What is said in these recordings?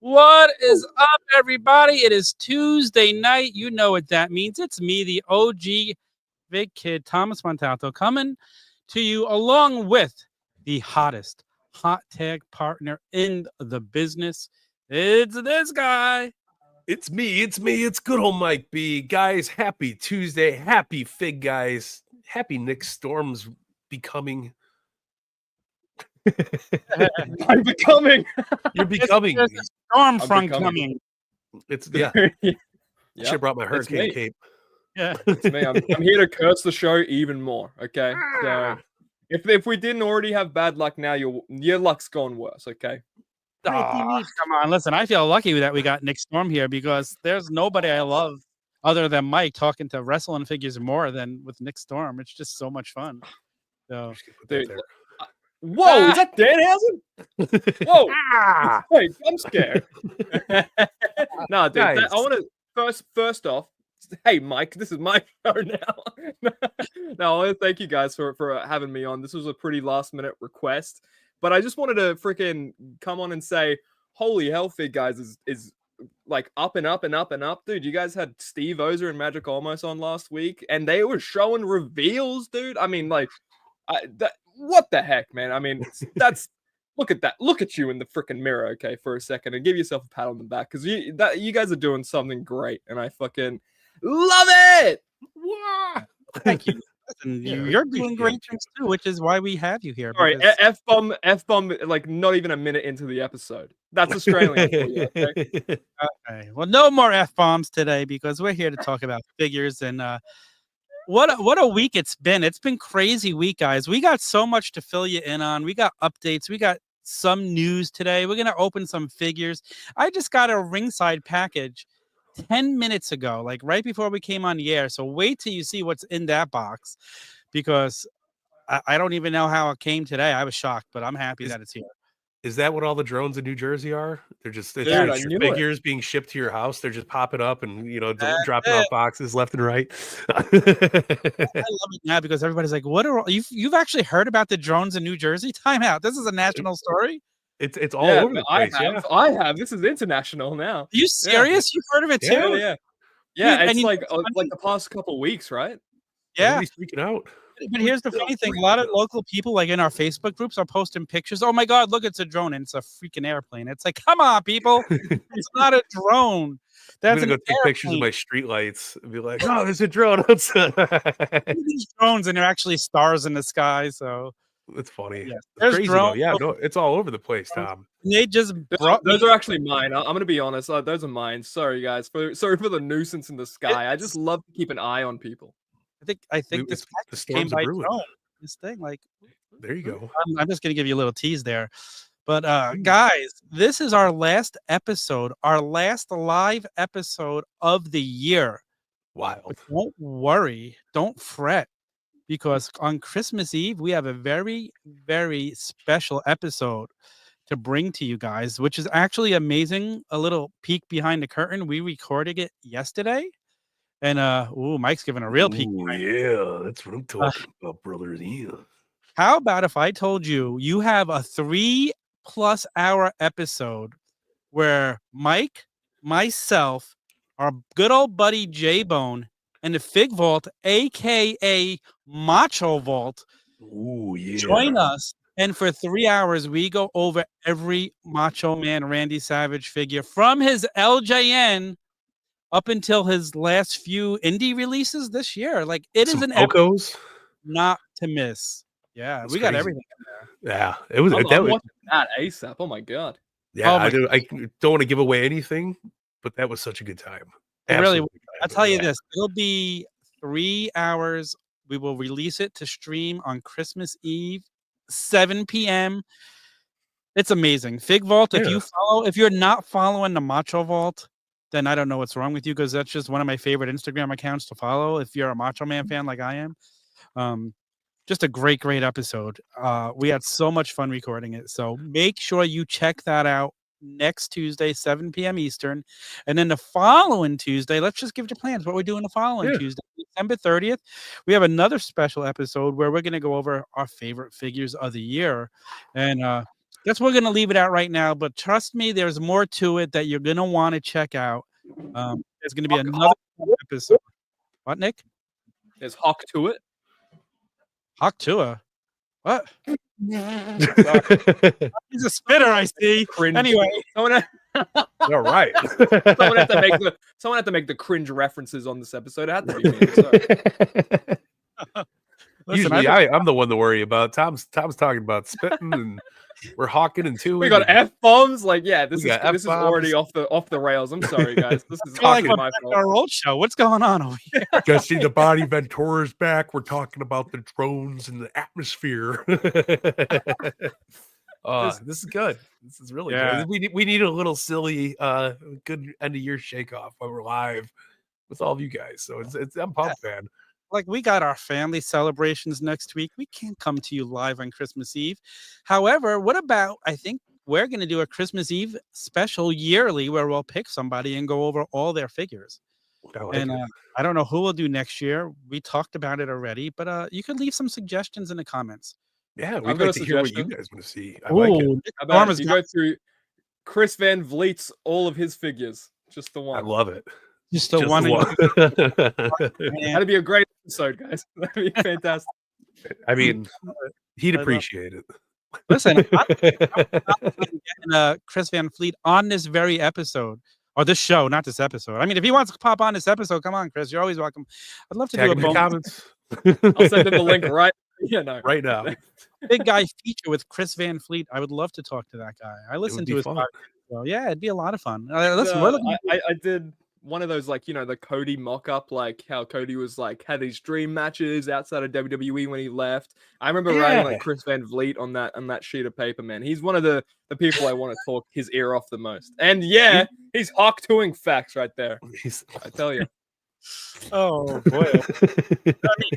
What is up, everybody? It is Tuesday night. You know what that means. It's me, the OG Big Kid, Thomas Montalto, coming to you along with the hottest hot tag partner in the business. It's this guy. It's me. It's good old Mike B. Guys, happy Tuesday. Happy FigGuys. Happy Nick Storm's becoming. I'm becoming. You're becoming. There's a storm I'm front becoming. coming. It's Yeah. Should have brought my hurricane me. cape. Yeah. It's me. I'm here to curse the show even more. Okay. So if we didn't already have bad luck now, your luck's gone worse. Okay. Aw, come on, listen. I feel lucky that we got Nick Storm here because there's nobody I love other than Mike talking to wrestling figures more than with Nick Storm. It's just so much fun. So, Dude, whoa, is that Danhausen? Whoa. ah, Wait, I'm scared. No, dude. Guys. I want to first off. Hey, Mike, this is my show now. No, I want to thank you guys for having me on. This was a pretty last minute request, but I just wanted to freaking come on and say, holy hell, FigGuys is like up and up and up and up, dude. You guys had Steve Ozer and Magic Almost on last week, and they were showing reveals, dude. I mean, like, what the heck, man? I mean, that's look at that. Look at you in the freaking mirror, okay, for a second, and give yourself a pat on the back because you guys are doing something great, and I fucking love it. Wow. thank you. Listen, you're doing great things too, which is why we have you here. All right, because- F bomb, like not even a minute into the episode. That's Australian for you, okay? Okay. Well, no more F-bombs today because we're here to talk about figures and what a week it's been. It's been crazy week, guys. We got so much to fill you in on. We got updates. We got some news today. We're going to open some figures. I just got a ringside package 10 minutes ago, like right before we came on the air. So wait till you see what's in that box because I don't even know how it came today. I was shocked, but I'm happy that it's here. Is that what all the drones in New Jersey are? They're just Dude, I knew figures being shipped to your house. They're just popping up and That's dropping it. off boxes left and right. I love it now because everybody's like, "What are you've actually heard about the drones in New Jersey? Time out. This is a national story. It's all over the place. I have. This is international now. Are you serious? You've heard of it too? Yeah. Dude, It's and like the past couple weeks, right? Yeah. Everybody's freaking out. But here's the funny thing: a lot of local people, like in our Facebook groups, are posting pictures. Oh my God, look, it's a drone, and it's a freaking airplane. It's like, come on, people, it's not a drone. That's I'm gonna an go take pictures of my streetlights and be like, "Oh, there's a drone outside." These drones, and they're actually stars in the sky. So It's funny. yes, It's there's crazy drones. though. Yeah, no, it's all over the place, Tom. They just brought Those are actually mine. I'm gonna be honest. Those are mine. Sorry, guys. Sorry for the nuisance in the sky. I just love to keep an eye on people. I think It's- this the package came storms are by brewing. drone. This thing, like, There you go. I'm just gonna give you a little tease there. But guys, this is our last episode, our last live episode of the year. Wild. But don't worry, don't fret, because on Christmas Eve we have a very, very special episode to bring to you guys, which is actually amazing. A little peek behind the curtain. We recorded it yesterday. And Mike's giving a real peek. Ooh, yeah, that's what I'm talking about, brothers. Yeah. How about if I told you you have a 3+ hour episode where Mike, myself, our good old buddy J-Bone, and the Fig Vault, aka Macho Vault, Ooh, yeah. join us, and for 3 hours we go over every Macho Man Randy Savage figure from his LJN up until his last few indie releases this year. Like, it is Some an episode Pocos. not to miss. Yeah, That's we got crazy. everything in there. Yeah, it was. I'm That was watching that ASAP. Oh my god. yeah, Oh my I don't want to give away anything, but that was such a good time. It really, Absolutely. I'll tell you this, it'll be 3 hours. We will release it to stream on Christmas Eve, 7 p.m. It's amazing. Fig Vault, if you're not following the Macho Vault, then I don't know what's wrong with you, because that's just one of my favorite Instagram accounts to follow if you're a Macho Man fan like I am. Just a great episode. We had so much fun recording it. So make sure you check that out next Tuesday, 7 p.m. Eastern. And then the following Tuesday, let's just give you plans. What we're doing the following Tuesday, December 30th. We have another special episode where we're going to go over our favorite figures of the year. And That's what we're gonna leave it at right now. But trust me, there's more to it that you're gonna want to check out. There's gonna be another episode. What, Nick? There's Hawk to it. Hawk Tua. What? Sorry. He's a spitter, I see. Cringe. Anyway, All right. someone had to make the cringe references on this episode. It had to be me. Sorry. listen, Usually I'm the one to worry about. Tom's talking about spitting and we're hawking and two. We got F bombs. Like, yeah, this got is already off the rails. I'm sorry, guys. This is like my fault. our old show. What's going on over here? Jesse the Body Ventura's back. We're talking about the drones and the atmosphere. This is good. This is really good. We need a little silly, good end of year shake off while we're live with all of you guys. So I'm pumped, man. Like, we got our family celebrations next week. We can't come to you live on Christmas Eve. However, what about, I think we're going to do a Christmas Eve special yearly where we'll pick somebody and go over all their figures. I don't know who we'll do next year. We talked about it already, but you could leave some suggestions in the comments. Yeah, we'd like to hear what you guys want to see. I Ooh, like it. How about you go through Chris Van Vliet's all of his figures? Just the one. I love it. Just the one. That'd be a great episode, guys. That'd be fantastic. I mean, he'd appreciate it. Listen, I'm getting Chris Van Vliet on this very episode, or this show, not this episode. I mean, if he wants to pop on this episode, come on, Chris. You're always welcome. I'd love to do a bonus. Comments. I'll send him the link right now. Big guy feature with Chris Van Vliet. I would love to talk to that guy. I listened to his podcast. Well, yeah, it'd be a lot of fun. Listen, I did one of those, like, the Cody mock-up, like how Cody was like had these dream matches outside of WWE when he left. I remember writing like Chris Van Vliet on that sheet of paper, man. He's one of the people I want to talk his ear off the most. And yeah, he's Hawk-toing facts right there. I tell you. Oh boy. I mean,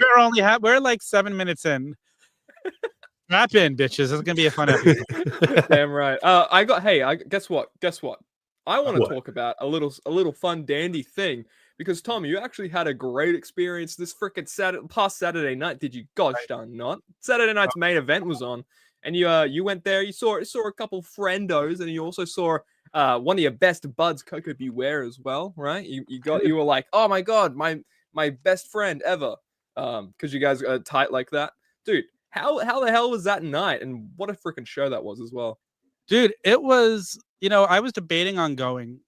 we're like 7 minutes in. Strap in, bitches. It's gonna be a fun episode. Damn right. Guess what? I want to talk about a little fun dandy thing, because Tom, you actually had a great experience this frickin' past Saturday night. Did you? Gosh darn not. Saturday night's main event was on, and you went there. You saw a couple friendos, and you also saw one of your best buds, Coco Beware, as well, right? You were like, oh my god, my best friend ever, because you guys are tight like that, dude. How the hell was that night, and what a freaking show that was as well, dude. It was, I was debating on going,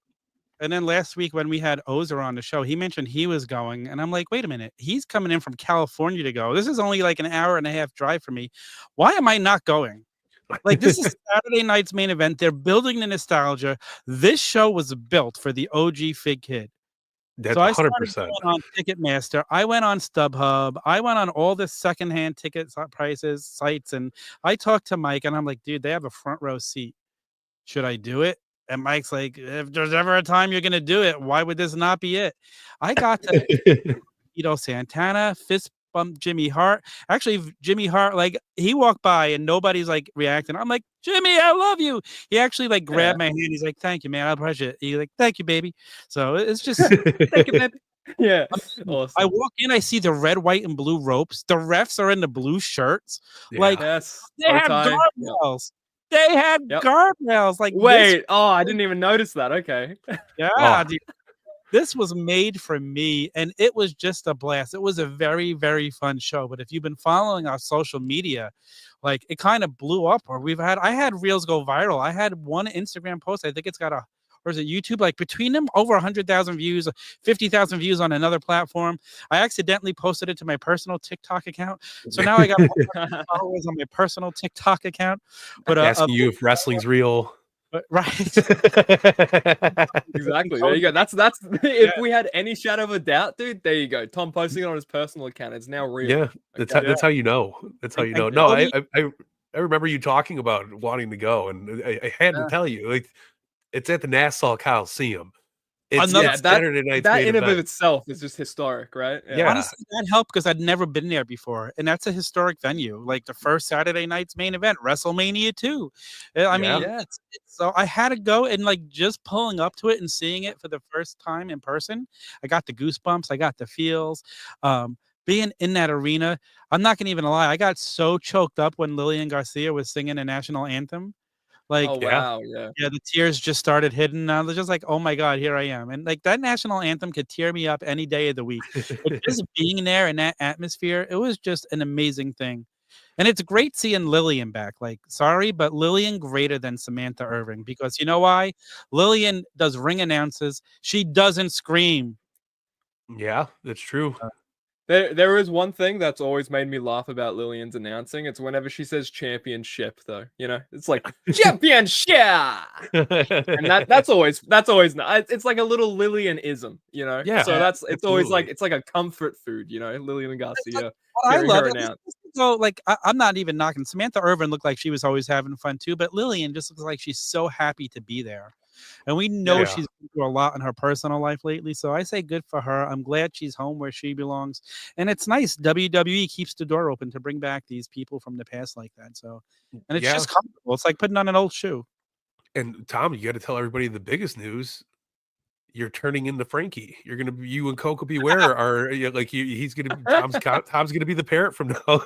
and then last week when we had Ozer on the show, he mentioned he was going, and I'm like, wait a minute, he's coming in from California to go. This is only like an hour and a half drive for me. Why am I not going? Like, this is Saturday night's main event. They're building the nostalgia. This show was built for the OG Fig Kid. That's so I 100%. On Ticketmaster. I went on StubHub. I went on all the secondhand ticket prices sites, and I talked to Mike, and I'm like, dude, they have a front row seat. Should I do it? And Mike's like, if there's ever a time you're gonna do it, why would this not be it? I got to Santana, fist bump Jimmy Hart. Actually, Jimmy Hart, like, he walked by and nobody's like reacting. I'm like, Jimmy, I love you. He actually like grabbed my hand. He's like, thank you, man. I appreciate it. He's like, thank you, baby. So it's just thank you, baby. Yeah. Awesome. I walk in, I see the red, white, and blue ropes. The refs are in the blue shirts. Yeah. Like, they have guardrails. They had guardrails. Like, wait, I didn't even notice that. Okay. Yeah, dude. This was made for me, and it was just a blast. It was a very, very fun show. But if you've been following our social media, like, it kind of blew up. Or I had reels go viral. I had one Instagram post. I think it's got or is it YouTube? Like, between them, over 100,000 views, 50,000 views on another platform. I accidentally posted it to my personal TikTok account, so now I got followers on my personal TikTok account. But asking you if wrestling's real. Right. Exactly. There you go. That's if we had any shadow of a doubt, dude, there you go. Tom posting it on his personal account. It's now real. Yeah. That's how you know. That's how you know. No, I remember you talking about wanting to go, and I had to tell you, like, it's at the Nassau Coliseum. It's Saturday night. That in and of itself is just historic, right? Yeah. Honestly, that helped because I'd never been there before, and that's a historic venue. Like, the first Saturday night's main event, WrestleMania 2. I mean, so I had to go, and like, just pulling up to it and seeing it for the first time in person, I got the goosebumps. I got the feels. Being in that arena, I'm not gonna even lie, I got so choked up when Lillian Garcia was singing the national anthem. Like, Oh wow, yeah. yeah, the tears just started hitting. I was just like, "Oh my god, here I am." And like that national anthem could tear me up any day of the week. But just being there in that atmosphere, it was just an amazing thing. And it's great seeing Lillian back. Like, sorry, but Lillian greater than Samantha Irving because you know why? Lillian does ring announces. She doesn't scream. Yeah, that's true. There is one thing that's always made me laugh about Lillian's announcing. It's whenever she says championship, though. You know, it's like championship, and that's always it's like a little Lillianism, you know. Yeah, so it's always like absolutely. it's like a comfort food, you know. Lillian Garcia, What I hearing love her it. announce. So, like, I'm not even knocking Samantha Irvin looked like she was always having fun too, but Lillian just looks like she's so happy to be there. And we know Yeah. she's been through a lot in her personal life lately. So I say good for her. I'm glad she's home where she belongs. And it's nice. WWE keeps the door open to bring back these people from the past like that. So, and it's Yeah. just comfortable. It's like putting on an old shoe. And Tom, you got to tell everybody the biggest news. You're turning into Frankie. You and Coco Beware are like he's gonna Tom's gonna be the parent from now.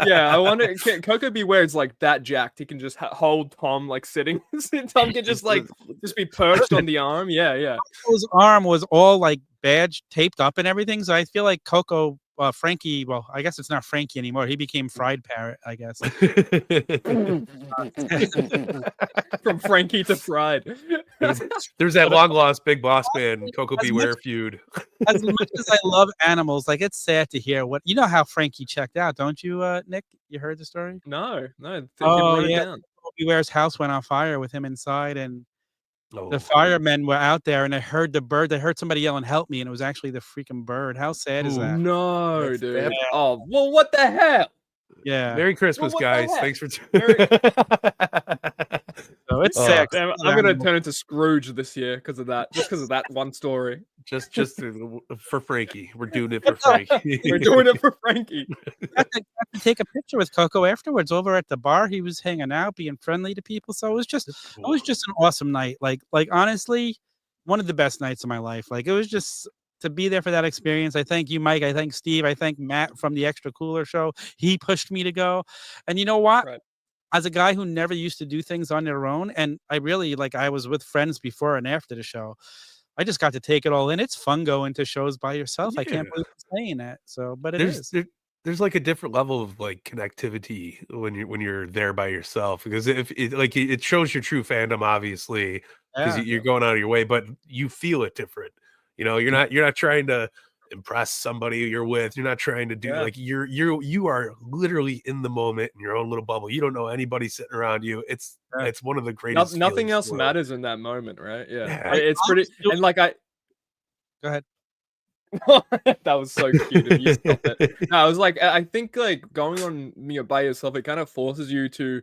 Yeah, I wonder. Coco Beware's like that jacked. He can just hold Tom like sitting. Tom can just be perched on the arm. Yeah. Coco's arm was all like badge taped up and everything. So I feel like Frankie, well, I guess it's not Frankie anymore. He became Fried Parrot, I guess. From Frankie to Fried. There's that long lost Big Boss Man Coco Beware feud. As much as I love animals, like it's sad to hear you know how Frankie checked out, don't you, Nick? You heard the story? No. Oh, Run it yeah. down. Coco Beware's house went on fire with him inside, and the Oh, firemen were out there, and they heard the bird. They heard somebody yelling, "Help me!" And it was actually the freaking bird. How sad is that? No, That's dude. bad. Oh, well, what the hell? Yeah. Merry Christmas, what the guys. heck? Thanks for So it's sad. Damn, I'm gonna turn into Scrooge this year because of that. Just because of that one story. just for Frankie. We're doing it for Frankie. We're doing it for Frankie. Got to take a picture with Coco afterwards over at the bar. He was hanging out, being friendly to people. So it was just an awesome night. Like honestly, one of the best nights of my life. Like it was just to be there for that experience. I thank you, Mike. I thank Steve. I thank Matt from the Extra Cooler Show. He pushed me to go. And you know what? Right. As a guy who never used to do things on their own, and I really I was with friends before and after the show. I just got to take it all in. It's fun going to shows by yourself. I can't believe I'm saying that. So, but there's like a different level of like connectivity when you're there by yourself, because it shows your true fandom, obviously, because you're going out of your way, but you feel it different. You know, you're not trying to impress somebody you're with. You're not trying to do you are literally in the moment in your own little bubble. You don't know anybody sitting around you. It's one of the greatest. Nothing else matters in that moment, right? Yeah. Yeah. It's pretty. And like go ahead. That was so cute of you. Stop it. No, I was like, I think like going on by yourself, it kind of forces you to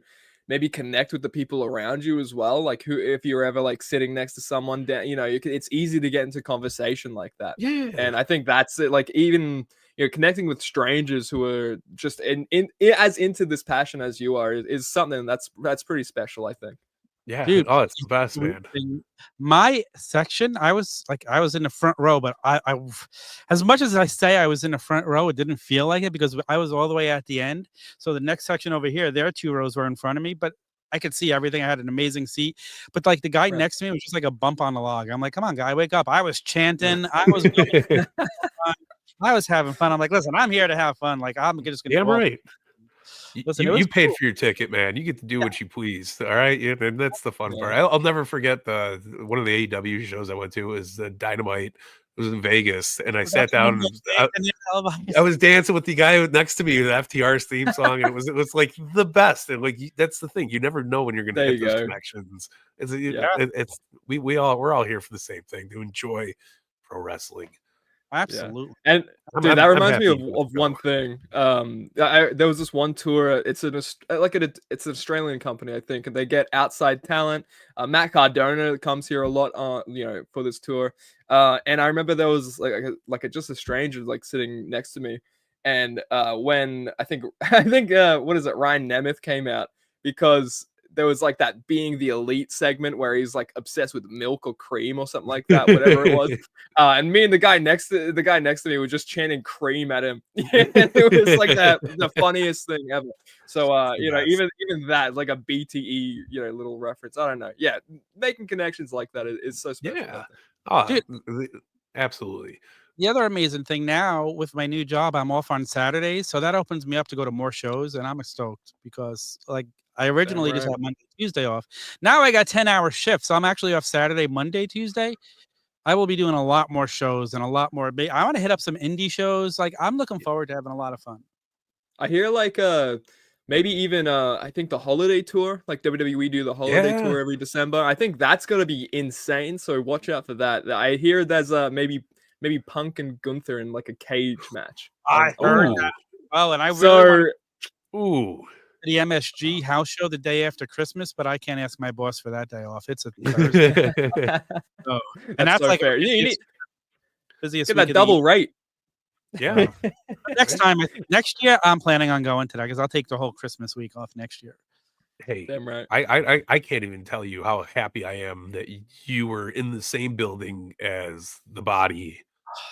maybe connect with the people around you as well. Like if you're ever like sitting next to someone, it's easy to get into conversation like that. Yeah. And I think that's it. Like even connecting with strangers who are just as into this passion as you are is something that's pretty special, I think. Yeah, dude. Oh, it's the best, man. My section, I was in the front row, but I as much as I say I was in the front row, it didn't feel like it because I was all the way at the end. So the next section over here, their 2 rows were in front of me, but I could see everything. I had an amazing seat, but like the guy next to me was just like a bump on the log. I'm like, come on, guy, wake up. I was chanting. I was I was having fun. I'm like, listen, I'm here to have fun. Like I'm just gonna. Yeah, right. Listen, you paid for your ticket, man. You get to do what you please. All right, and that's the fun part. I'll never forget one of the AEW shows I went to was the Dynamite. It was in Vegas, and I sat down. I was dancing with the guy next to me with FTR's theme song, and it was like the best. And like that's the thing, you never know when you're going to get those connections. We're all here for the same thing, to enjoy pro wrestling. Absolutely. Yeah. And dude, that reminds me of one thing. There was this one tour. It's an Australian company, I think, and they get outside talent. Matt Cardona comes here a lot, for this tour. And I remember there was just a stranger like sitting next to me, and when I think what is it, Ryan Nemeth came out, because there was like that being the elite segment where he's like obsessed with milk or cream or something like that, whatever it was. And me and the guy next to me were just chanting cream at him. It was like the funniest thing ever. So you know, even that like a BTE, you know, little reference. I don't know. Yeah, making connections like that is so special. Yeah. Oh, dude, absolutely. The other amazing thing now with my new job, I'm off on Saturdays, so that opens me up to go to more shows, and I'm stoked because like I originally just had Monday, Tuesday off. Now I got 10-hour shifts, so I'm actually off Saturday, Monday, Tuesday. I will be doing a lot more shows and a lot more. I want to hit up some indie shows. Like I'm looking forward to having a lot of fun. I hear like maybe even I think the holiday tour, like WWE do the holiday tour every December. I think that's gonna be insane. So watch out for that. I hear there's maybe Punk and Gunther in like a cage match. I heard that. Oh, and I really want the MSG house show the day after Christmas, but I can't ask my boss for that day off. It's a Thursday. And that's so like fair. You need busiest get that double rate. Yeah. Next year, I'm planning on going to that because I'll take the whole Christmas week off next year. Hey, damn right. I can't even tell you how happy I am that you were in the same building as the Body.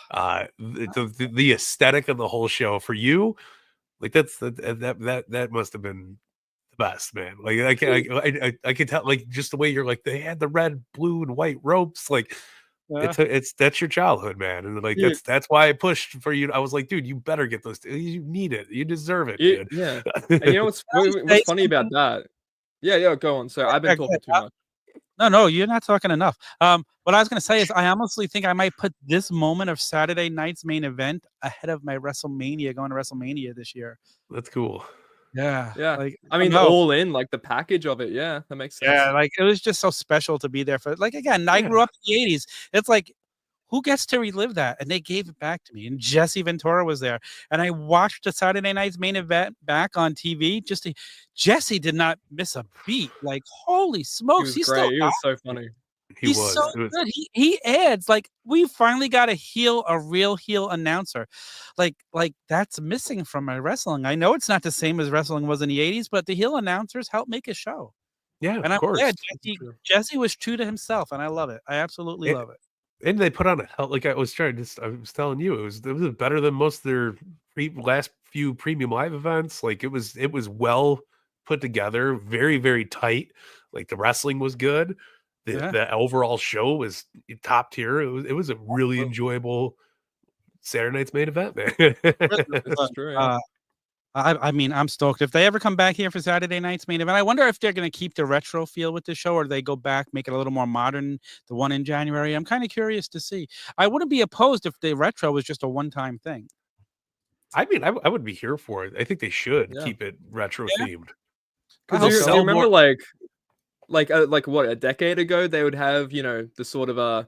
The aesthetic of the whole show for you, like that must have been the best, man. Like I could tell, like just the way you're like they had the red, blue, and white ropes, like. It's that's your childhood, man, and like that's why I pushed for you. I was like, dude, you better get those. You need it. You deserve it, dude. Yeah. And you know what's funny about that? Yeah, go on. So I've been talking too much. No, you're not talking enough. What I was going to say is I honestly think I might put this moment of Saturday night's main event ahead of my WrestleMania, going to WrestleMania this year. That's cool. Yeah. Like I mean, all in, like the package of it. Yeah, that makes sense. Yeah, like it was just so special to be there for. Like again, I grew up in the '80s. It's like, who gets to relive that? And they gave it back to me. And Jesse Ventura was there, and I watched the Saturday night's main event back on TV. Jesse did not miss a beat. Like holy smokes, he's great. He was so funny. He's so good. He adds like we finally got a real heel announcer, like that's missing from my wrestling. I know it's not the same as wrestling was in the '80s, but the heel announcers help make a show. Yeah, and of course. Jesse was true to himself, and I love it. I absolutely love it. And they put on a hell. Like I was telling you, it was better than most of their last few premium live events. Like it was well put together, very very tight. Like the wrestling was good. The overall show was top tier. It was a really enjoyable Saturday night's main event, man. That's true. Yeah. I mean, I'm stoked. If they ever come back here for Saturday night's main event, I wonder if they're going to keep the retro feel with the show, or they go back, make it a little more modern. The one in January, I'm kind of curious to see. I wouldn't be opposed if the retro was just a one-time thing. I mean, I would be here for it. I think they should keep it retro themed. Because you remember, like what, a decade ago they would have, you know, the sort of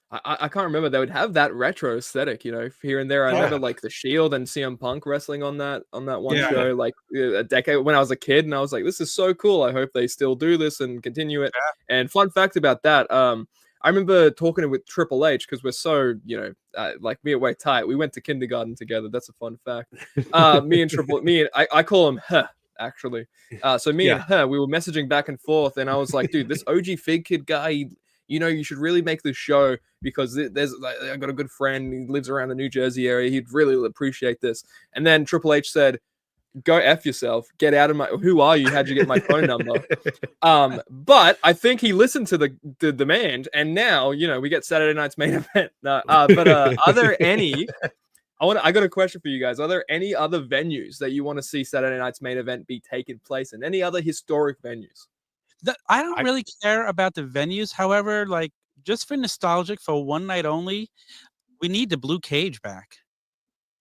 I can't remember, they would have that retro aesthetic, you know, here and there. I remember like the Shield and CM Punk wrestling on that one show like a decade when I was a kid, and I was like, this is so cool. I hope they still do this and continue it. And fun fact about that, I remember talking with Triple H because we're so, you know, like me and Way tight. We went to kindergarten together. That's a fun fact. I call him Huh. Actually, so me and her, we were messaging back and forth, and I was like, dude, this OG Fig Kid guy, you know, you should really make this show because I got a good friend, he lives around the New Jersey area, he'd really appreciate this. And then Triple H said, go F yourself, get out of my, who are you, how'd you get my phone number? But I think he listened to the demand, and now, you know, we get Saturday night's main event. But are there any I got a question for you guys. Are there any other venues that you want to see Saturday night's main event be taking place in? Any other historic venues? I don't really care about the venues. However, like just for nostalgic, for one night only, we need the blue cage back.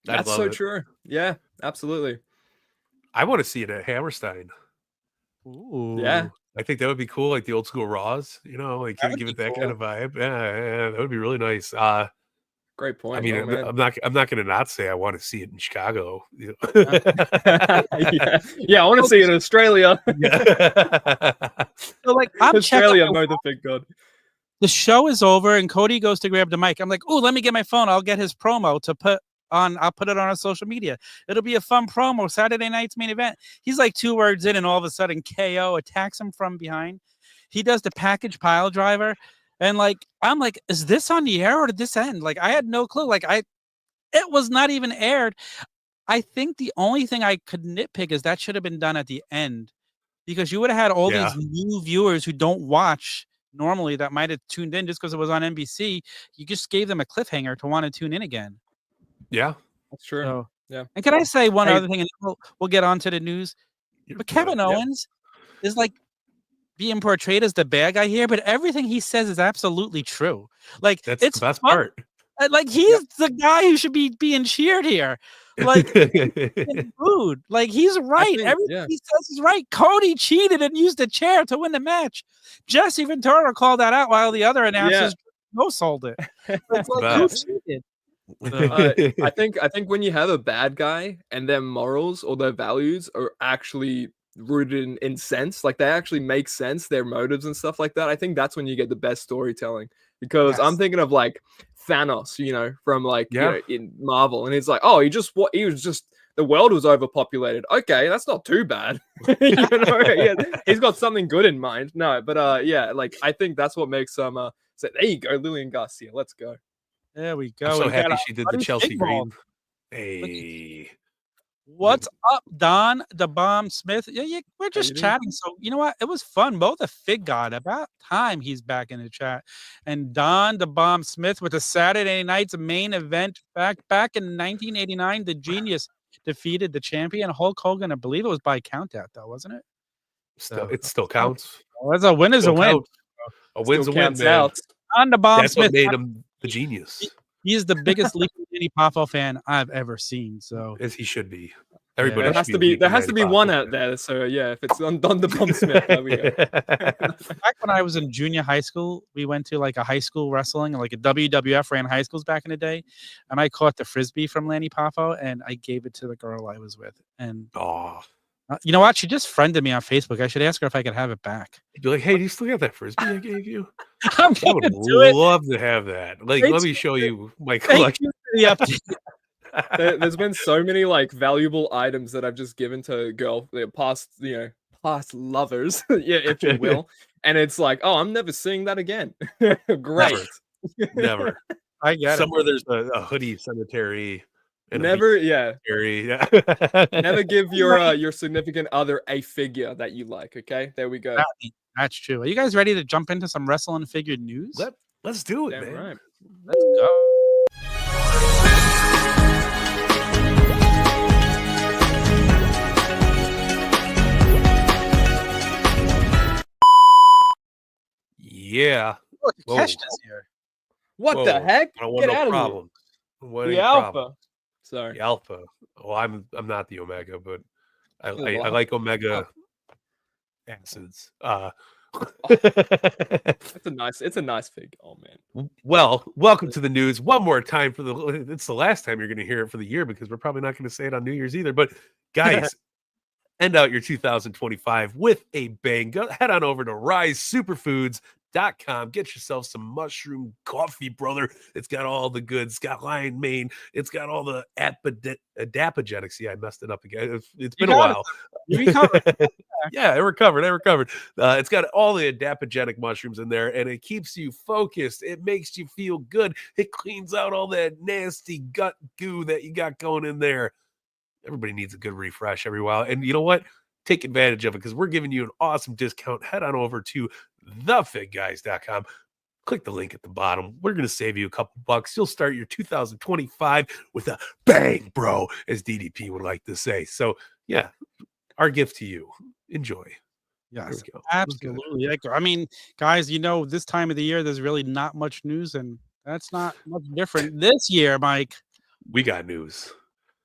That's so true. Yeah, absolutely. I want to see it at Hammerstein. Ooh. Yeah. I think that would be cool, like the old school Raws, you know, like give it that kind of vibe. Yeah, that would be really nice. Great point. I mean, I'm not going to not say I want to see it in Chicago. Yeah, I want to see it in Australia. So, like, I'm Australia, know the big god. The show is over, and Cody goes to grab the mic. I'm like, "Oh, let me get my phone. I'll get his promo to put I'll put it on our social media. It'll be a fun promo. Saturday night's main event. He's like 2 words in, and all of a sudden KO attacks him from behind. He does the package pile driver, and like I'm like, is this on the air or did this end? Like I had no clue. It was not even aired. I think the only thing I could nitpick is that should have been done at the end, because you would have had all these new viewers who don't watch normally that might have tuned in just because it was on NBC. You just gave them a cliffhanger to want to tune in again. Yeah, that's true. So, yeah. And can I say one other thing, and we'll get on to the news? But Kevin Owens is like being portrayed as the bad guy here, but everything he says is absolutely true. Like that's it's the best part. Like he's the guy who should be being cheered here. Like booed. Like he's right. Everything he says is right. Cody cheated and used a chair to win the match. Jesse Ventura called that out while the other announcers no sold it. It's like who cheated? I think when you have a bad guy and their morals or their values are actually rooted in sense, like they actually make sense, their motives and stuff like that, I think that's when you get the best storytelling. Because I'm thinking of like Thanos, from like in Marvel, and he's like, oh, he was just the world was overpopulated. Okay, that's not too bad. He's got something good in mind. No, but like I think that's what makes say, there you go, Lillian Garcia, let's go. There we go. I'm so happy she did the Chelsea Green. Hey. What's up, Don the Bomb Smith? Yeah, we're just chatting. So you know what? It was fun. Both a Fig God. About time he's back in the chat. And Don the Bomb Smith with the Saturday night's main event back in 1989. The Genius defeated the champion Hulk Hogan. I believe it was by countout, though, wasn't it? It still counts. Well, a win is a win. A win's a win, man. Don the Bomb That's Smith. What made him the Genius. He's the biggest Lanny Poffo fan I've ever seen. So as he should be. Everybody there has to be one out there. So yeah, if it's on the Bomb Smith, there we go. Back when I was in junior high school, we went to like a high school wrestling, like a WWF ran high schools back in the day, and I caught the frisbee from Lanny Poffo and I gave it to the girl I was with. And you know what? She just friended me on Facebook. I should ask her if I could have it back. You'd be like, hey, do you still got that frisbee I gave you? I would love to have that. Like, let me show you my collection. There's been so many like valuable items that I've just given to past lovers, if you will. And it's like, oh, I'm never seeing that again. Great. Never. I get somewhere there's a hoodie cemetery. Never give your significant other a figure that you like. Okay, there we go. That's true. Are you guys ready to jump into some wrestling figure news? Let's do it, man. Right. Let's go. Yeah. Look, Kesh is here. What the heck? I don't want Get out problem. of here. The Alpha. Sorry. The Alpha. Well, I'm not the Omega, but I like Omega acids. It's a nice fig. Oh man. Well, welcome to the news one more time it's the last time you're going to hear it for the year, because we're probably not going to say it on New Year's either. But guys, end out your 2025 with a bang. Head on over to risesuperfoods.com. Get yourself some mushroom coffee, brother. It's got all the goods. It's got lion mane. It's got all the adaptogenics. See, I messed it up again. It's been a while. You recovered. Yeah, I recovered. It's got all the adaptogenic mushrooms in there, and it keeps you focused. It makes you feel good. It cleans out all that nasty gut goo that you got going in there. Everybody needs a good refresh every while. And you know what? Take advantage of it, because we're giving you an awesome discount. Head on over to thefigguys.com. Click the link at the bottom. We're going to save you a couple bucks. You'll start your 2025 with a bang, bro, as DDP would like to say. So, yeah, our gift to you. Enjoy. Yes, absolutely. I mean, guys, this time of the year, there's really not much news, and that's not much different this year, Mike. We got news.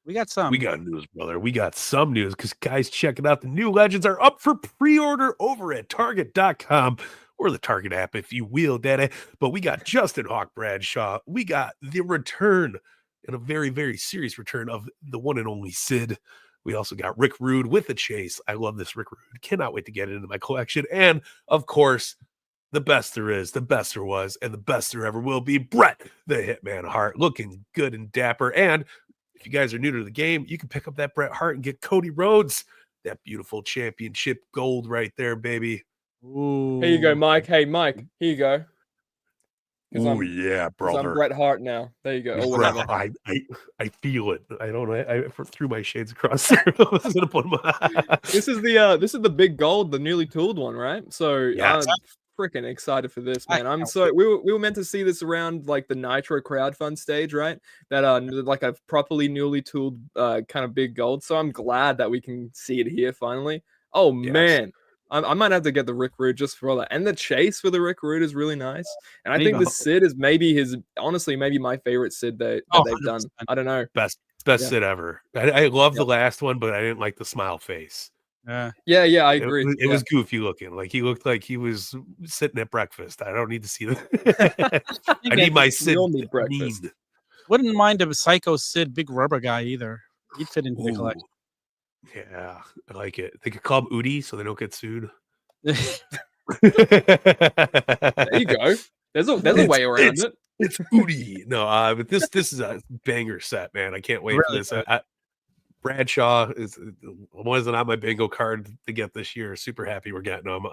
We got some. We got news, brother. We got some news, because guys, check it out. The new Legends are up for pre-order over at Target.com, or the Target app, if you will, daddy. But we got Justin Hawk Bradshaw. We got the return, and a very, very serious return of the one and only Sid. We also got Rick Rude with the chase. I love this Rick Rude. Cannot wait to get it into my collection. And, of course, the best there is, the best there was, and the best there ever will be, Bret the Hitman Hart, looking good and dapper. And if you guys are new to the game, you can pick up that Bret Hart and get Cody Rhodes, that beautiful championship gold right there, baby. Ooh. Here you go, Mike. Hey, Mike, here you go. Oh yeah, brother. I'm Bret Hart now. There you go. Oh, whatever. I feel it. I don't know. I threw my shades across there. I was gonna put them on. This is the big gold, the newly tooled one, right? So yes. I'm freaking excited for this, man. We were meant to see this around like the Nitro crowdfund stage, right? That like a properly newly tooled kind of big gold. So I'm glad that we can see it here finally. Oh yes. Man. I might have to get the Rick Rude just for all that. And the chase for the Rick Rude is really nice. And I think the Sid is maybe maybe my favorite Sid that they've done. I don't know. Best Sid ever. I love the last one, but I didn't like the smile face. Yeah, I agree. It was goofy looking. Like he looked like he was sitting at breakfast. I don't need to see that. I need my Sid breakfast. Wouldn't mind a Psycho Sid big rubber guy either. He'd fit into the collection. Yeah, I like it. They could call him Udi so they don't get sued. There you go. There's a way around it. It's Udi. No, but this is a banger set, man. I can't wait for this. Bradshaw wasn't on my bingo card to get this year. Super happy we're getting them.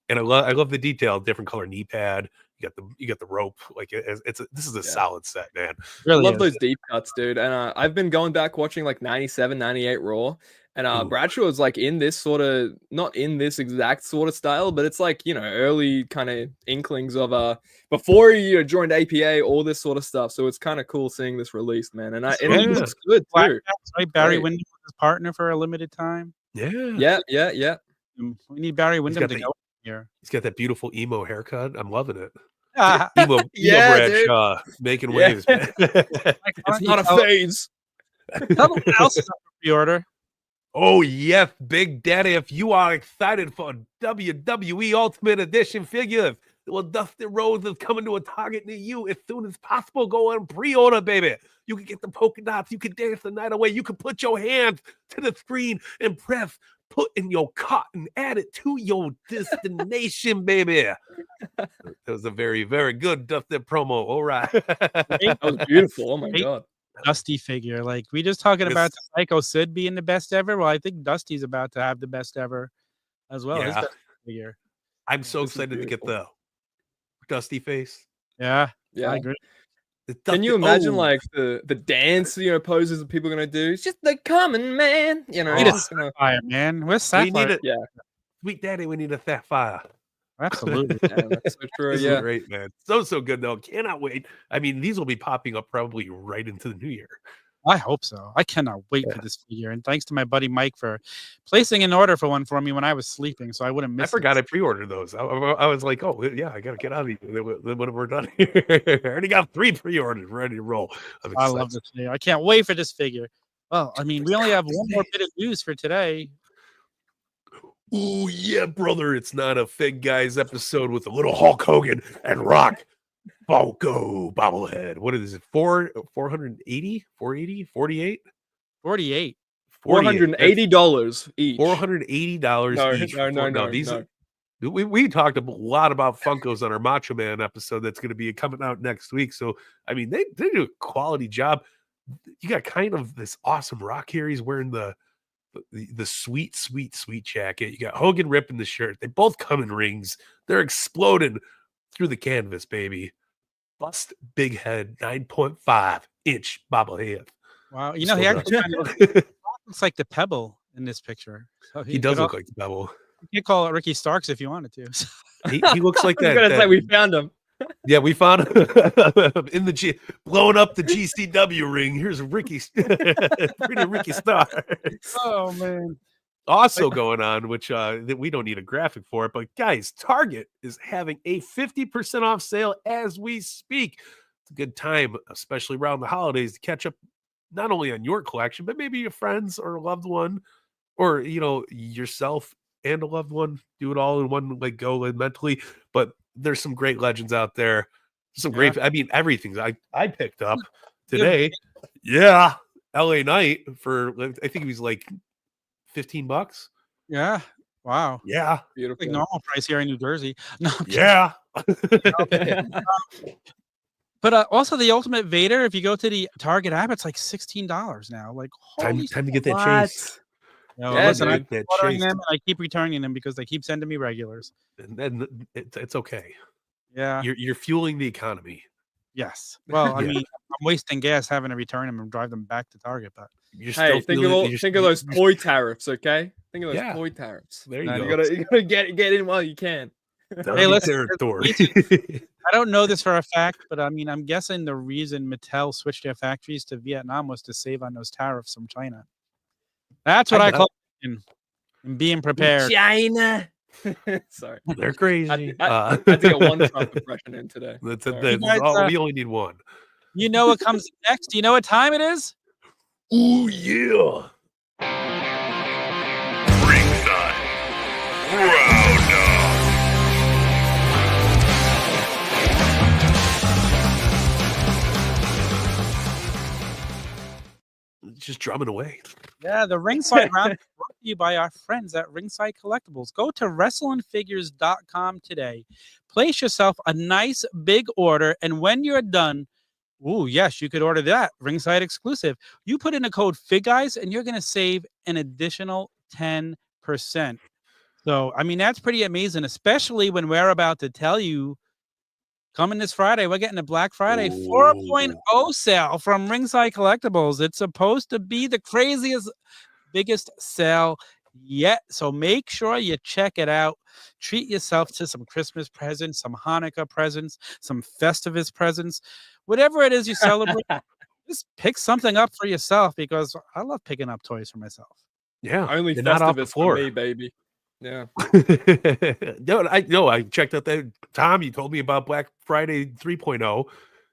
And I love the detail. Different color knee pad. You got the rope. Like this is a solid set, man. Really I love those deep cuts, dude. And I've been going back watching like 97, 98 Raw. And Bradshaw is like in this sort of, not in this exact sort of style, but it's like, early kind of inklings of before he joined APA, all this sort of stuff. So it's kind of cool seeing this released, man. And it looks good too. Right? Barry Windham was his partner for a limited time. Yeah. We need Barry Windham to go here. He's got that beautiful emo haircut. I'm loving it. Emo Bradshaw making waves. Man. It's not a phase. Something else is on pre-order. Oh, yes, Big Daddy. If you are excited for WWE Ultimate Edition figures, well, Dustin Rhodes is coming to a Target near you as soon as possible. Go on pre-order, baby. You can get the polka dots. You can dance the night away. You can put your hands to the screen and put in your cart and add it to your destination, baby. That was a very, very good Dustin promo. All right. That was beautiful. Oh, my God. Dusty figure. Like, we just talking about the Psycho Sid being the best ever. Well, I think Dusty's about to have the best ever as well. Yeah. His best figure. I'm so excited to get the Dusty face. Yeah, I agree. Can you imagine like the dance poses that people are gonna do? It's just the common man, Sapphire, man. Where's Sapphire? Sweet Daddy, we need a Sapphire. Absolutely. That's so true. This is great, man. So good though. Cannot wait. I mean, these will be popping up probably right into the new year. I hope so. I cannot wait for this figure. And thanks to my buddy Mike for placing an order for one for me when I was sleeping, so I wouldn't miss it. I forgot I pre-ordered those. I was like, oh yeah, I gotta get out of here when we're done here. I already got 3 pre-orders ready to roll. I love this figure. I can't wait for this figure. Well, I mean, we only have one more bit of news for today. Oh yeah, brother! It's not a Fig Guys episode with a little Hulk Hogan and Rock Falco bobblehead. What is it? 480? 480? 48? 48. $480 each. $480 each. No. These are, we talked a lot about Funkos on our Macho Man episode that's going to be coming out next week. So I mean, they do a quality job. You got kind of this awesome Rock here. He's wearing the sweet jacket. You got Hogan ripping the shirt. They both come in rings. They're exploding through the canvas, baby. Bust big head, 9.5 inch bobblehead. Wow, he actually kind of looks like the Pebble in this picture. So he does look like the Pebble. You could call it Ricky Starks if you wanted to. He looks like that. I was gonna say we found him. Yeah, we found him in the blowing up the GCW ring. Here's Ricky, pretty Ricky Star. Oh man! Also going on, which that we don't need a graphic for it, but guys, Target is having a 50% off sale as we speak. It's a good time, especially around the holidays, to catch up not only on your collection, but maybe your friends or a loved one, or yourself and a loved one. Do it all in one go mentally, but. There's some great legends out there. Some great, I mean, everything I picked up today. Yeah. LA Knight for, I think it was like $15. Yeah. Wow. Yeah. Beautiful. Like normal price here in New Jersey. No. Yeah. But also the Ultimate Vader, if you go to the Target app, it's like $16 now. Like, Time holy to get that chase. No, Yeah, listen, I'm dude. ordering them and I keep returning them because they keep sending me regulars. And then it's okay. Yeah. You're fueling the economy. Yes. Well, I Yeah. mean, I'm wasting gas having to return them and drive them back to Target, but You're Hey, still think of those toy tariffs, okay? Think of those Yeah. toy tariffs. There you Man, go. You gotta get in while you can. Hey, listen, territory. I don't know this for a fact, but I mean, I'm guessing the reason Mattel switched their factories to Vietnam was to save on those tariffs from China. That's what I call and being prepared. China. Sorry. They're crazy. I had to get one Trump impression in today. That's guys, all. We only need one. You know what comes next? Do you know what time it is? Ooh, yeah. Ringside Roundup. Just drumming away. Yeah, the Ringside Roundup is brought to you by our friends at Ringside Collectibles. Go to wrestlingfigures.com today. Place yourself a nice big order, and when you're done, ooh, yes, you could order that Ringside Exclusive. You put in a code FigGuys, and you're going to save an additional 10%. So, I mean, that's pretty amazing, especially when we're about to tell you coming this Friday, we're getting a Black Friday 4.0 sale from Ringside Collectibles. It's supposed to be the craziest, biggest sale yet. So make sure you check it out. Treat yourself to some Christmas presents, some Hanukkah presents, some Festivus presents, whatever it is you celebrate. Just pick something up for yourself because I love picking up toys for myself. Yeah, Only they're not off the Festivus floor. for me, baby. Yeah. I checked out that. Tom, you told me about Black Friday 3.0.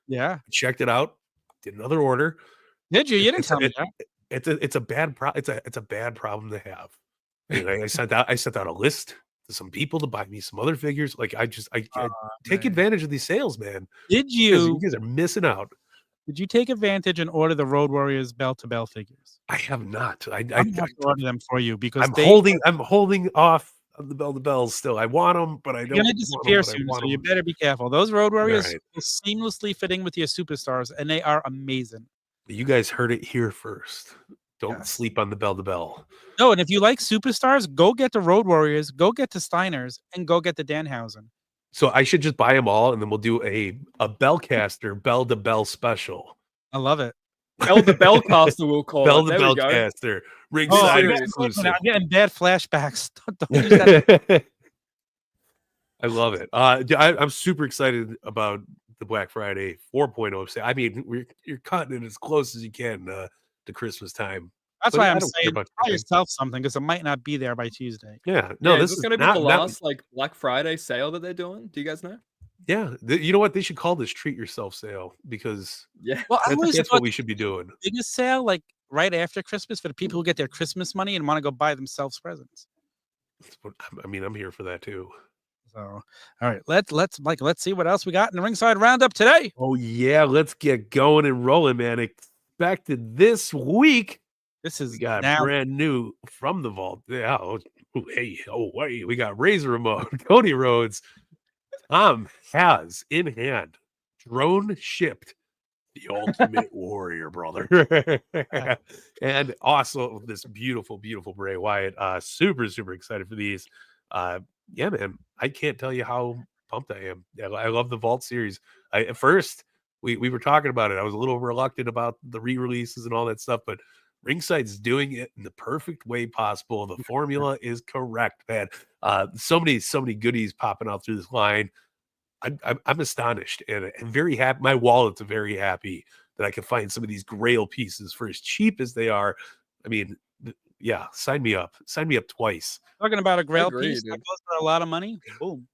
Yeah. Checked it out. Did another order. Did you? You didn't tell me that. It's a bad it's a bad problem to have. And I sent out a list to some people to buy me some other figures. Like I take advantage of these sales, man. Did You guys are missing out. Did you take advantage and order the Road Warriors bell-to-bell figures? I have not. I have to order them for you because I'm holding off on the bell-to-bells still. I want them, but I don't. They're gonna disappear soon, so you better be careful. Those Road Warriors will seamlessly fit in with your superstars, and they are amazing. You guys heard it here first. Don't sleep on the bell-to-bell. No, and if you like superstars, go get the Road Warriors, go get the Steiners, and go get the Danhausen. So I should just buy them all, and then we'll do a Bellcaster bell-to-bell special. I love it. Bell the Bellcaster, we'll call Bell it. the Bellcaster. Ringside Exclusive. I'm getting bad flashbacks. Don't use that. I love it. I'm super excited about the Black Friday 4.0 sale. I mean, you're cutting it as close as you can to Christmas time. That's why I'm saying buy yourself something because it might not be there by Tuesday. Yeah, no, this is going to be the last like Black Friday sale that they're doing. Do you guys know? Yeah, you know what? They should call this "Treat Yourself" sale because well, that's what we should be doing. Biggest sale like right after Christmas for the people who get their Christmas money and want to go buy themselves presents. I mean, I'm here for that too. So, all right, let's see what else we got in the Ringside Roundup today. Oh yeah, let's get going and rolling, man. Expected this week. This is brand new from the vault. Yeah. Wait. We got Razor Ramon, Cody Rhodes. Tom has in hand drone shipped the Ultimate Warrior, brother. And also this beautiful Bray Wyatt. Super excited for these. Yeah, man. I can't tell you how pumped I am. I love the Vault series. At first, we were talking about it. I was a little reluctant about the re-releases and all that stuff, but Ringside's doing it in the perfect way possible. The formula is correct, man. So many goodies popping out through this line. I'm astonished and very happy. My wallet's very happy that I can find some of these grail pieces for as cheap as they are. I mean, yeah, sign me up. Sign me up twice. Talking about a grail piece that goes for a lot of money. Boom.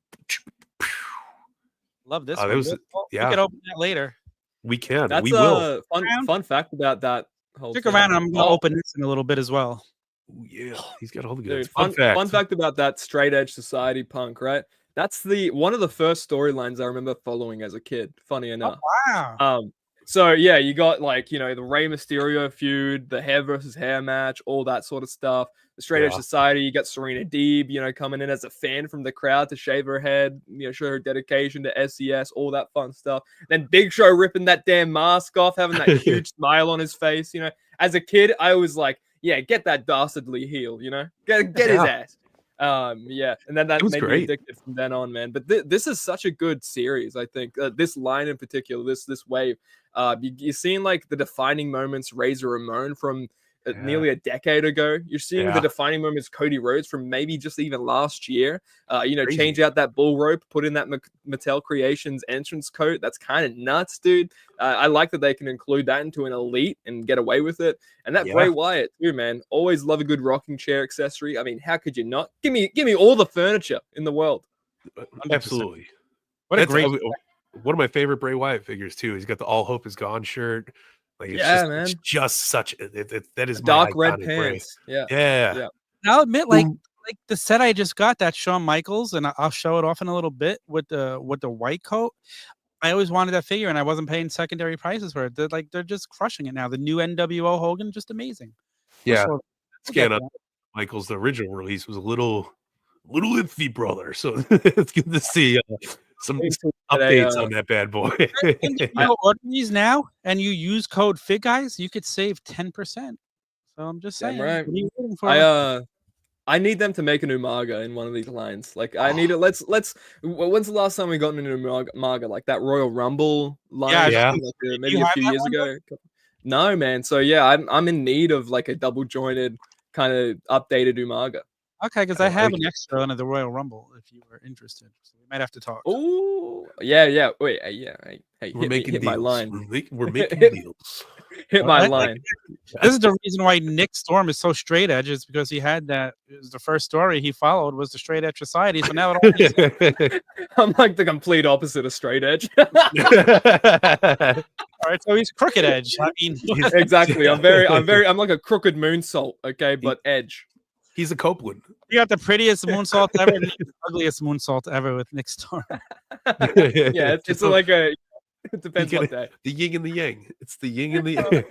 Love this. We can open that later. We can. That's we will. Fun fact about that. Stick around. I'm going to open this in a little bit as well. Ooh, yeah, he's got all the goods. Fun fact about that Straight Edge Society punk, right? That's one of the first storylines I remember following as a kid. Funny enough. Oh, wow. So yeah, you got like, you know, the Rey Mysterio feud, the hair versus hair match, all that sort of stuff. The Straight Edge Society, you got Serena Deeb, you know, coming in as a fan from the crowd to shave her head, you know, show her dedication to SES, all that fun stuff. Then Big Show ripping that damn mask off, having that huge smile on his face. You know, as a kid, I was like, yeah, get that dastardly heel, you know, get his ass. Yeah, and then that made me addicted from then on, man. But this is such a good series. I think this line in particular, this wave, you're seeing like the defining moments Razor Ramon from nearly a decade ago. You're seeing the defining moments Cody Rhodes from maybe just even last year. You know, change out that bull rope, put in that Mattel Creations entrance coat. That's kind of nuts, dude. I like that they can include that into an elite and get away with it. And that Bray Wyatt too, man. Always love a good rocking chair accessory. I mean, how could you not? Give me all the furniture in the world. 100%. Absolutely. What a great one of my favorite Bray Wyatt figures too. He's got the "All Hope Is Gone" shirt. Like, it's man. It's just such that is dark red pants. Bray. Yeah. I'll admit, like the set I just got, that Shawn Michaels, and I'll show it off in a little bit with the white coat. I always wanted that figure, and I wasn't paying secondary prices for it. They're just crushing it now. The new NWO Hogan, just amazing. Yeah, scan up Michaels. The original release was a little iffy, brother. So it's good to see some updates on that bad boy. If you order these now and you use code FigGuys, you could save 10%. So I'm just saying. Right. What are you waiting for? I need them to make an Umaga in one of these lines. Like, I need it. Let's. When's the last time we got an Umaga? Like that Royal Rumble line? Yeah. Like, maybe a few years ago. No, man. So yeah, I'm in need of like a double jointed kind of updated Umaga. Okay, because I have an extra under the Royal Rumble if you were interested. So we might have to talk. Oh, yeah. Wait, yeah. Hey, we're making hit deals. My line. We're making deals. Hit my line. This is the reason why Nick Storm is so straight edge, is because he had that. It was the first story he followed was the Straight Edge Society. So now it all I'm like the complete opposite of straight edge. All right, so he's crooked edge. I mean, exactly. I'm like a crooked moonsault. Okay, but edge. He's a Copeland. You got the prettiest moonsault ever, and the ugliest moonsault ever with Nick Storm. Yeah, it's like a. It depends what day. The yin and the yang. It's the yin and the yang.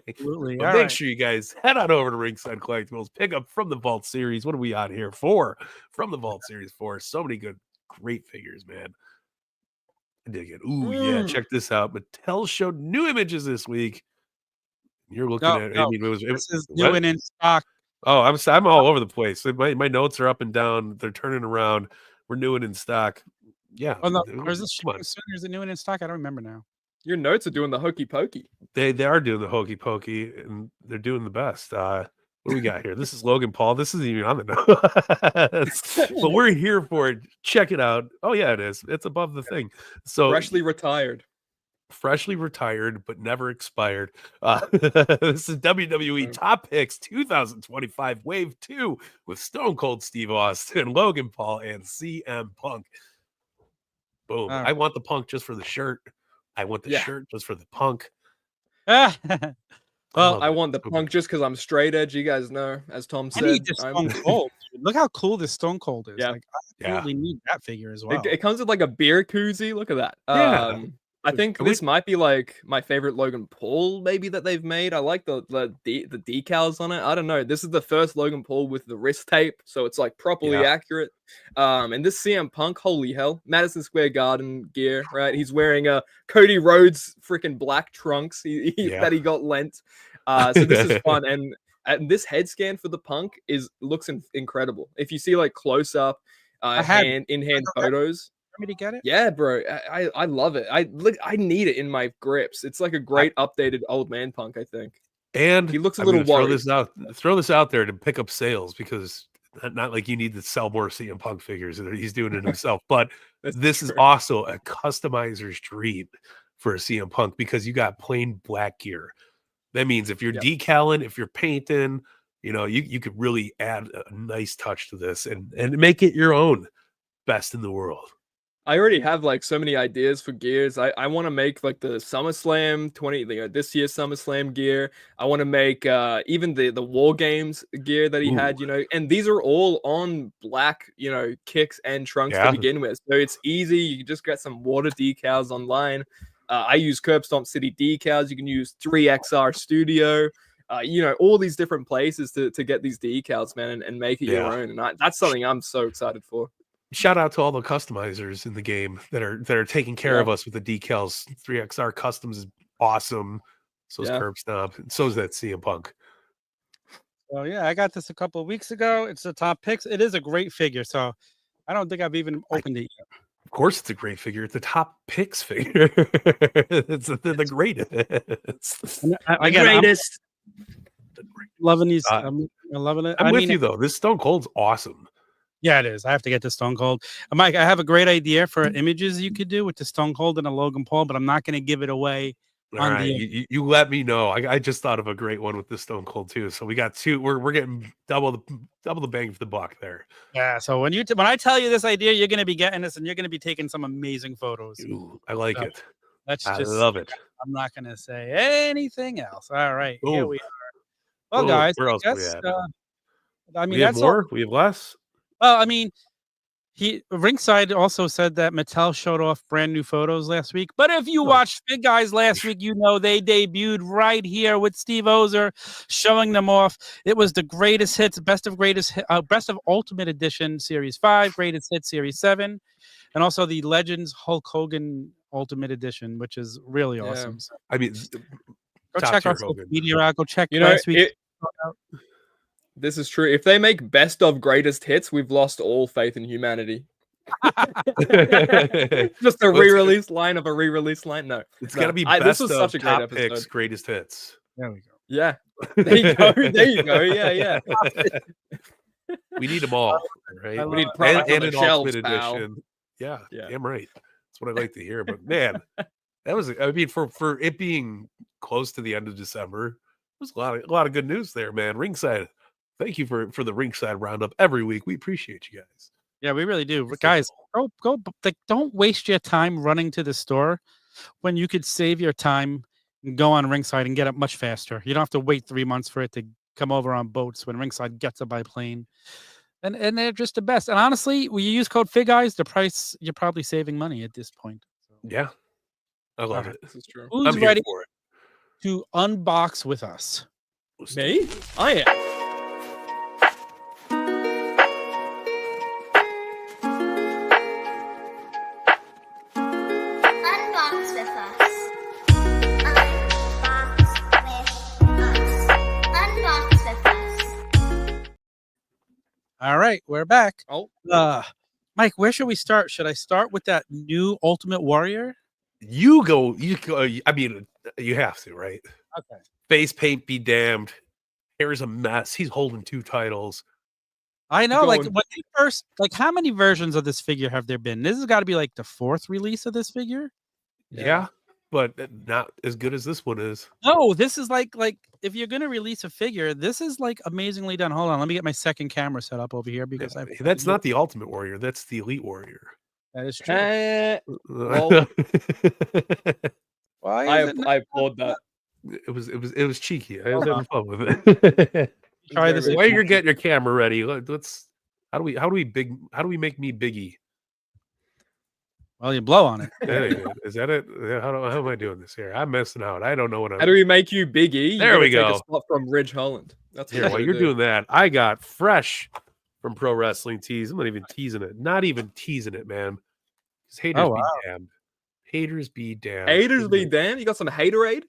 Absolutely. But make sure you guys head on over to Ringside Collectibles. Pick up from the Vault series. What are we on here for? From the Vault series 4. So many great figures, man. I dig it. Ooh, yeah. Check this out. Mattel showed new images this week. You're looking at. I mean, this is new and in stock. Oh, I'm all over the place. My notes are up and down. They're turning around. We're new and in stock. Yeah. Oh no, or is this sooner? Is it new and in stock? I don't remember now. Your notes are doing the hokey pokey. They are doing the hokey pokey, and they're doing the best. What do we got here? This is Logan Paul. This isn't even on the notes. But we're here for it. Check it out. Oh yeah, it is. It's above the thing. So freshly retired, but never expired. This is WWE Top Picks 2025 Wave 2 with Stone Cold Steve Austin, Logan Paul, and CM Punk. Boom. I want the Punk just for the shirt. I want the shirt just for the Punk. Well, I want the Punk just because I'm straight edge. You guys know, as Tom said. I need the Stone Cold. Look how cool this Stone Cold is. Yeah. Like, I absolutely need that figure as well. It comes with like a beer koozie. Look at that. Yeah. I think this might be like my favorite Logan Paul maybe that they've made. I like the decals on it. I don't know. This is the first Logan Paul with the wrist tape, so it's like properly accurate. And this CM Punk, holy hell, Madison Square Garden gear, right? He's wearing a Cody Rhodes freaking black trunks that he got lent. So this is fun, and this head scan for the Punk looks incredible. If you see like close up, hand photos. Me to get it? Yeah, bro. I love it. I need it in my grips. It's like a great updated old man Punk, I think. And he looks a little worried. Throw this out there to pick up sales, because not like you need to sell more CM Punk figures. He's doing it himself. But this is also a customizer's dream for a CM Punk, because you got plain black gear. That means if you're decaling, if you're painting, you could really add a nice touch to this and make it your own best in the world. I already have like so many ideas for gears. I want to make like the SummerSlam this year's SummerSlam gear. I want to make even the War Games gear that he had, and these are all on black, kicks and trunks to begin with. So it's easy. You can just get some water decals online. I use Curb Stomp City decals. You can use 3XR Studio. All these different places to get these decals, man, and make it your own. And that's something I'm so excited for. Shout out to all the customizers in the game that are taking care of us with the decals. 3XR Customs is awesome. So is Curb Stomp. And so is that CM Punk. So yeah, I got this a couple of weeks ago. It's the top picks. It is a great figure. So I don't think I've even opened it yet. Of course, it's a great figure. It's the top picks figure. It's the greatest. The greatest. Loving these. I'm loving it. I'm with you though. This Stone Cold's awesome. Yeah, it is. I have to get the Stone Cold. Mike, I have a great idea for images you could do with the Stone Cold and a Logan Paul, but I'm not going to give it away. All right, you let me know. I just thought of a great one with the Stone Cold too. So we got two. We're getting double the bang for the buck there. Yeah. So when I tell you this idea, you're going to be getting this, and you're going to be taking some amazing photos. Ooh, I like it. I love it. I'm not going to say anything else. All right, here we are. Well, guys, where else do we have? I mean, we have more. We have less. Well, I mean, Ringside also said that Mattel showed off brand new photos last week. But if you watched FigGuys last week, you know they debuted right here with Steve Ozer showing them off. It was the greatest hits, best of Ultimate Edition Series 5, greatest hits Series 7, and also the Legends Hulk Hogan Ultimate Edition, which is really awesome. So, I mean, go check out Meteor. Go check last week. This is true. If they make best of greatest hits, we've lost all faith in humanity. Just a re-release line of a re-release line. No, it's gotta be this was such a great top episode. Picks, greatest hits. There we go. Yeah, there you go. There you go. Yeah. We need them all, right? We need product and on an the shelves, Ultimate pal. Edition. Yeah, damn right. That's what I like to hear. But man, that was. I mean, for it being close to the end of December, there's a lot of good news there, man. Ringside. Thank you for the Ringside Roundup every week. We appreciate you guys. Yeah, we really do. Guys, go don't waste your time running to the store when you could save your time and go on Ringside and get it much faster. You don't have to wait 3 months for it to come over on boats when Ringside gets it by plane. And they're just the best. And honestly, when you use code FigGuys, the price, you're probably saving money at this point. So. Yeah. I love it. This is true. Who's ready for it? To unbox with us? Me? I am. All right, we're back. Oh, Mike, where should we start? Should I start with that new Ultimate Warrior? You go. I mean, you have to, right? Okay. Face paint be damned. Hair's a mess. He's holding 2 titles. I know. Like when they first, how many versions of this figure have there been? This has got to be like the 4th release of this figure. Yeah, but not as good as this one is. No, this is like if you're gonna release a figure, this is like amazingly done. Hold on, let me get my second camera set up over here because that's not the Ultimate Warrior. That's the Elite Warrior. That is true. I applaud that. It was cheeky. I was having fun with it. Try this. While you're getting your camera ready, let's. How do we make me Biggie? Well, you blow on it. Is that it? How am I doing this here? I'm messing out. I don't know what I'm. How do we make you Biggie? There we go. Take a spot from Ridge Holland. That's here. While you're doing that, I got fresh from Pro Wrestling Tees. I'm not even teasing it. Not even teasing it, man. Haters be damned. Haters be damned. Haters be damned. You got some haterade?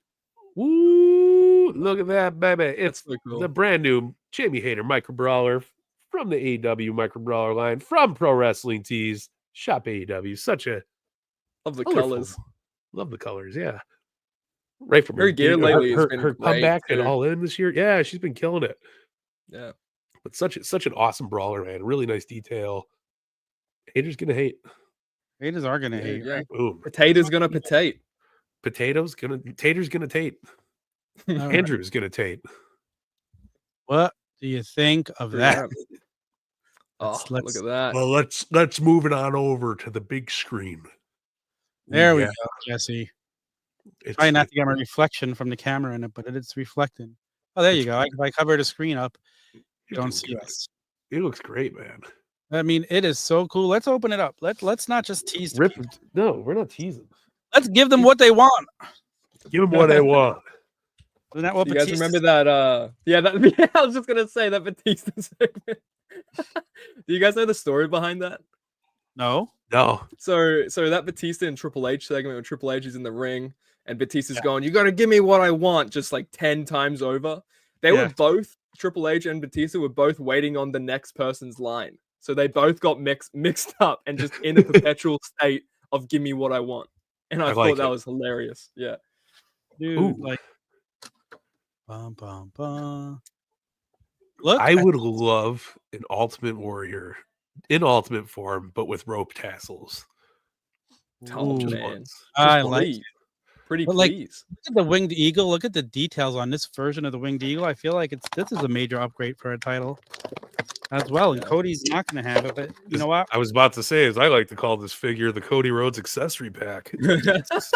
Woo! Look at that, baby. It's so cool. The brand new Jamie Hayter Micro Brawler from the AEW Micro Brawler line from Pro Wrestling Tees. Shop AEW. Such a love the colors. Love the colors. Yeah. Right from her gear lately. Her comeback and All In this year. Yeah, she's been killing it. Yeah. But such an awesome brawler, man. Really nice detail. Haters gonna hate. Haters are gonna hate. Yeah. Right? Boom. Potatoes gonna potate. Taters gonna tate. Andrew's gonna tate. What do you think of that? Let's look at that. Well, let's move it on over to the big screen. There we go, Jesse. Try not to get my reflection from the camera in it, but it's reflecting. Oh, there you go. If I cover the screen up, you don't see us. It looks great, man. I mean, it is so cool. Let's open it up. Let's not just tease. No, we're not teasing. Let's give them what they want. Give them what they want. Isn't that what You guys Batista remember that? Yeah, I was just gonna say that Batista segment. Do you guys know the story behind that? No. No. So that Batista and Triple H segment where Triple H is in the ring and Batista's going, "You gotta give me what I want," just like 10 times over. They were both, Triple H and Batista were both waiting on the next person's line. So they both got mixed up and just in a perpetual state of "give me what I want." And I thought that was hilarious. Yeah, dude, like. Bum, bum, bum. Look, I would love an Ultimate Warrior in Ultimate form, but with rope tassels. Oh man, I like it. Pretty but like, please. look at the winged eagle. Look at the details on this version of the winged eagle. I feel like this is a major upgrade for a title as well. And Cody's not going to have it, but you know what? I was about to say, as I like to call this figure, the Cody Rhodes accessory pack. The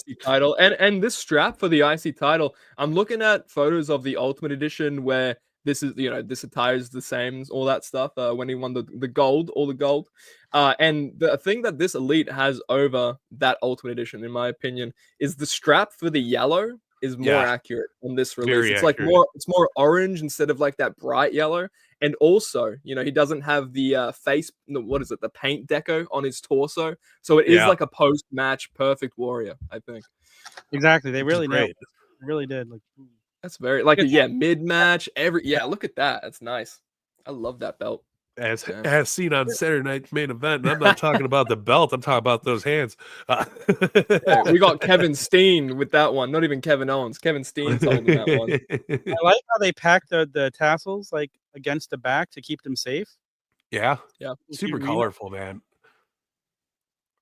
IC title and this strap for the IC title. I'm looking at photos of the Ultimate Edition where this is, this attire is the same, all that stuff. When he won the gold, all the gold. And the thing that this Elite has over that Ultimate Edition, in my opinion, is the strap for the yellow is more accurate on this release. Very it's accurate. like it's more orange instead of like that bright yellow. And also, he doesn't have the the paint deco on his torso. So it is like a post-match perfect Warrior, I think. Exactly. They really nailed it. They really did. Like, that's very mid-match. Look at that. That's nice. I love that belt. As seen on Saturday Night's main event. And I'm not talking about the belt. I'm talking about those hands. We got Kevin Steen with that one. Not even Kevin Owens. Kevin Steen's holding that one. I like how they pack the tassels like against the back to keep them safe. Yeah. Yeah. Super colorful, man.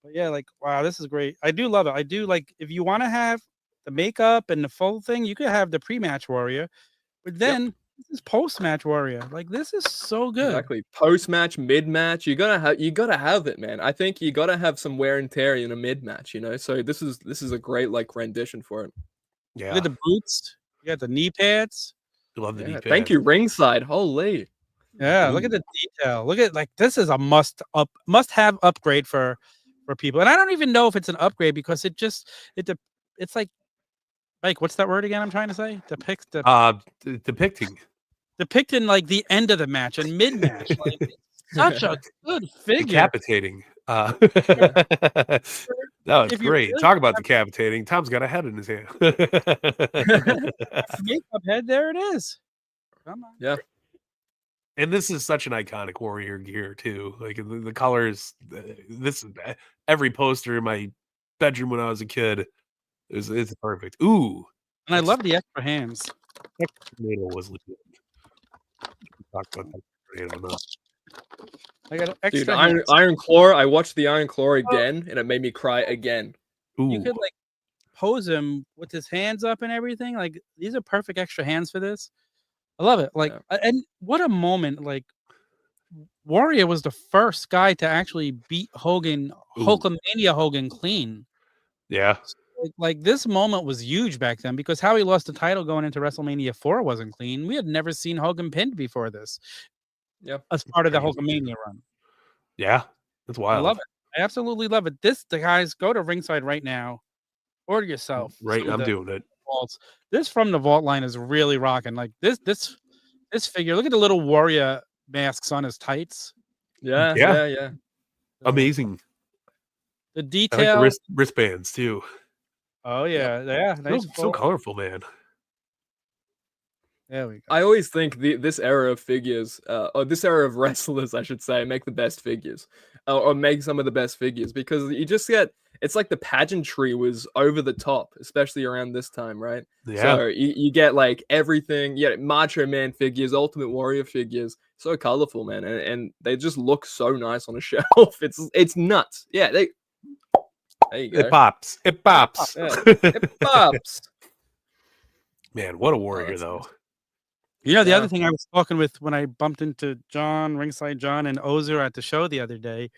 But yeah, like, wow, this is great. I do love it. I do like, if you want to have the makeup and the full thing, you could have the pre-match Warrior. But then this is post-match Warrior. Like, this is so good. Exactly. Post-match, mid-match, you gotta have it, man. I think you gotta have some wear and tear in a mid-match, So this is a great like rendition for it. Yeah. Look at the boots. You got the knee pads. I love the knee pads. Thank you, Ringside. Holy. Yeah, look at the detail. Look at, like, this is a must-have upgrade for people. And I don't even know if it's an upgrade because it's like what's that word again I'm trying to say? Depicting like the end of the match and mid-match. Like, such a good figure. Decapitating. That was great. Talk about decapitating. Tom's got a head in his hand. Makeup head, there it is. Come on. Yeah. And this is such an iconic Warrior gear too. Like the colors. This is every poster in my bedroom when I was a kid. It's perfect. Ooh, and I love the extra hands. Tornado was legit. Talk about that tornado. I got extra Iron Claw. I watched the Iron Claw again, and it made me cry again. Ooh. You could like pose him with his hands up and everything. Like, these are perfect extra hands for this. I love it. Like, and what a moment! Like, Warrior was the first guy to actually beat Hulkamania Hogan clean. Yeah. Like this moment was huge back then because how he lost the title going into WrestleMania 4 wasn't clean. We had never seen Hogan pinned before this. Yeah, as part of the Hulkamania run. Yeah, that's wild. I love it. I absolutely love it. The guys, go to Ringside right now. Order yourself. Right, I'm doing it. Vaults. This from the vault line is really rocking. Like this figure. Look at the little Warrior masks on his tights. Yeah. Amazing. The detail. I like the wristbands too. Oh yeah. Nice. So colorful, man. There we go. I always think this era of figures, or this era of wrestlers, I should say, make the best figures, or make some of the best figures, because you just get, it's like the pageantry was over the top, especially around this time, right? Yeah. So you get like everything, Macho Man figures, Ultimate Warrior figures, so colorful, man, and they just look so nice on a shelf. It's nuts. Yeah, there you go. It pops. Yeah, it pops. Man, what a Warrior though. You know, the other thing I was talking with when I bumped into Ringside John and Ozer at the show the other day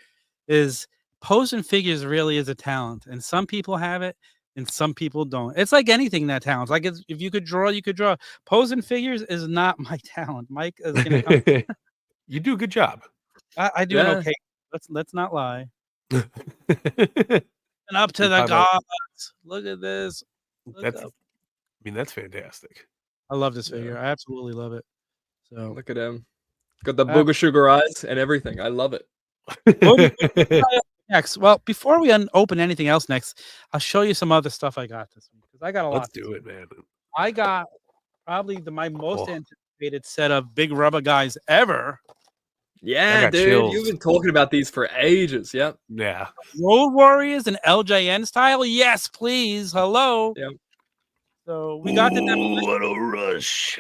is posing figures really is a talent. And some people have it and some people don't. It's like anything that talent. Like if you could draw, you could draw. Posing figures is not my talent. Mike is going to come. You do a good job. I do it okay. Let's not lie. And up to the gods. Look at this. I mean, that's fantastic. I love this figure. I absolutely love it. So look at him. Got the booger sugar eyes and everything. I love it. Next, well, before we open anything else next, I'll show you some other stuff I got this week because I got a lot. Let's do it, man. I got probably my most anticipated set of big rubber guys ever. Yeah, dude, chills. You've been talking about these for ages. Yep. Yeah. Road Warriors and LJN style. Yes, please. Hello. Yep. So we got the what a rush.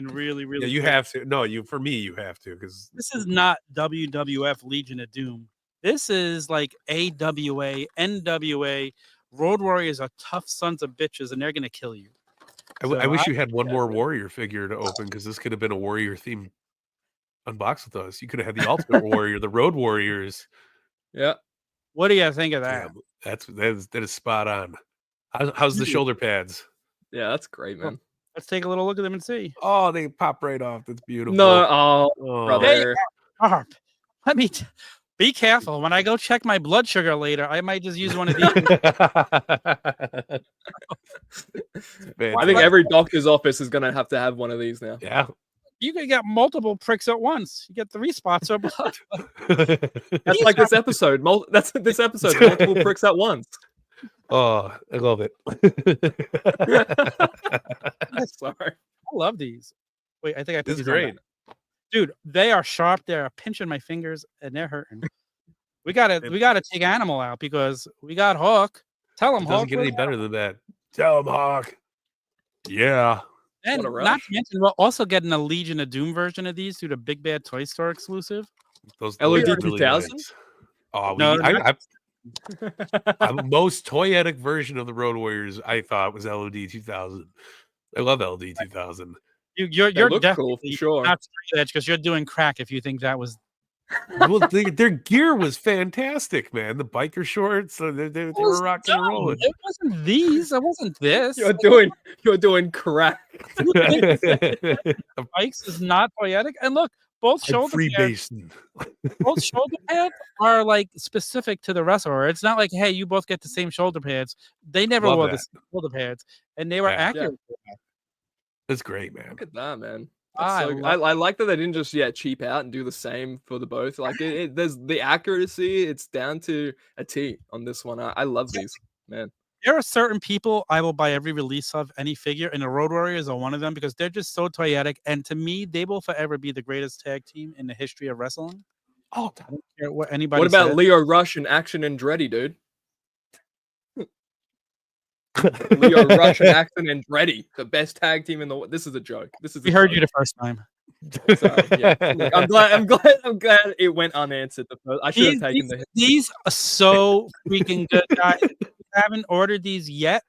Really, yeah, you have to. No, for me, you have to because this is not WWF Legion of Doom. This is like AWA, NWA. Road Warriors are tough sons of bitches, and they're gonna kill you. I wish you had one more Warrior figure to open because this could have been a Warrior themed Unbox With Us. You could have had the Ultimate Warrior, the Road Warriors. Yeah. What do you think of that? Yeah, that is spot on. How's the shoulder pads? Yeah, that's great, man. Let's take a little look at them and see. Oh, they pop right off. That's beautiful. No, brother. Hey, let me be careful. When I go check my blood sugar later, I might just use one of these. I think every doctor's office is going to have one of these now. Yeah. You can get multiple pricks at once. You get 3 spots of blood. That's like this episode. That's this episode. Multiple pricks at once. Oh, I love it. Sorry. I love these. Wait, I think I put these great. Dude, they are sharp. They're pinching my fingers and they're hurting. We gotta take Animal out because we got Hawk. Tell him, Hawk. Doesn't get any better than that. Tell him, Hawk. Yeah. And not to mention, we're also getting a Legion of Doom version of these through the Big Bad Toy Store exclusive. Those LED 2000? Nice. Oh, the most toyetic version of the Road Warriors I thought was LOD 2000. I love LOD 2000. You're definitely cool, for sure. Not straight edge because you're doing crack if you think that was. Well, their gear was fantastic, man. The biker shorts, they were rocking and rolling. It wasn't these. It wasn't this. You're doing crack. Bikes is not toyetic, and look, both shoulder pads. Both shoulder pads are like specific to the wrestler. It's not like, hey, you both get the same shoulder pads. They never wore the same shoulder pads, and they were accurate. Yeah. That's great, man. Look at that, man. I like that they didn't just cheap out and do the same for the both. Like there's the accuracy. It's down to a T on this one. I love these, man. There are certain people I will buy every release of any figure, and the Road Warriors are one of them because they're just so toyetic. And to me, they will forever be the greatest tag team in the history of wrestling. Oh, I don't care what anybody. What about says. Leo Rush and Action Andretti, dude? Leo Rush and Action Andretti, the best tag team in the world. This is a joke. We heard you the first time. So, yeah. Look, I'm glad it went unanswered. I should have taken the hit. These are so freaking good, guys. If you haven't ordered these yet,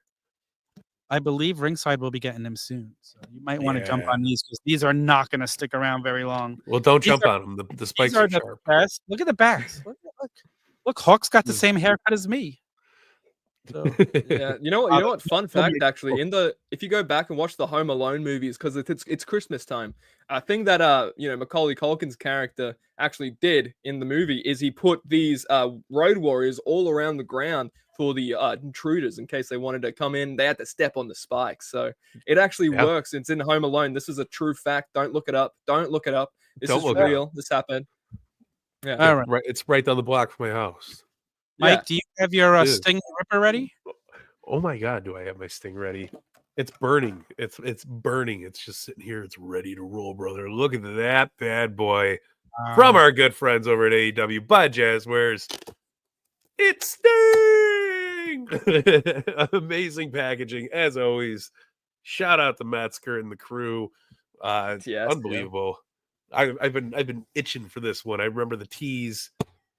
I believe Ringside will be getting them soon. So you might want to jump on these because these are not going to stick around very long. Well, don't jump on them. The spikes are sharp. Best. Look at the backs. Look, Hawk's got the same haircut as me. So, yeah, you know what? Fun fact, actually, if you go back and watch the Home Alone movies, because it's Christmas time, a thing that Macaulay Culkin's character actually did in the movie is he put these Road Warriors all around the ground for the intruders in case they wanted to come in. They had to step on the spikes, so it actually works. It's in Home Alone. This is a true fact. Don't look it up. This is real. This happened. Yeah, all right. It's right down the block from my house. Mike, do you have your Sting Ripper ready? Oh my God, do I have my Sting ready? It's burning. It's burning. It's just sitting here. It's ready to roll, brother. Look at that bad boy from our good friends over at AEW by Jazwares. It's Sting! Amazing packaging as always. Shout out to Metzger and the crew. Unbelievable. Yeah. I've been itching for this one. I remember the tease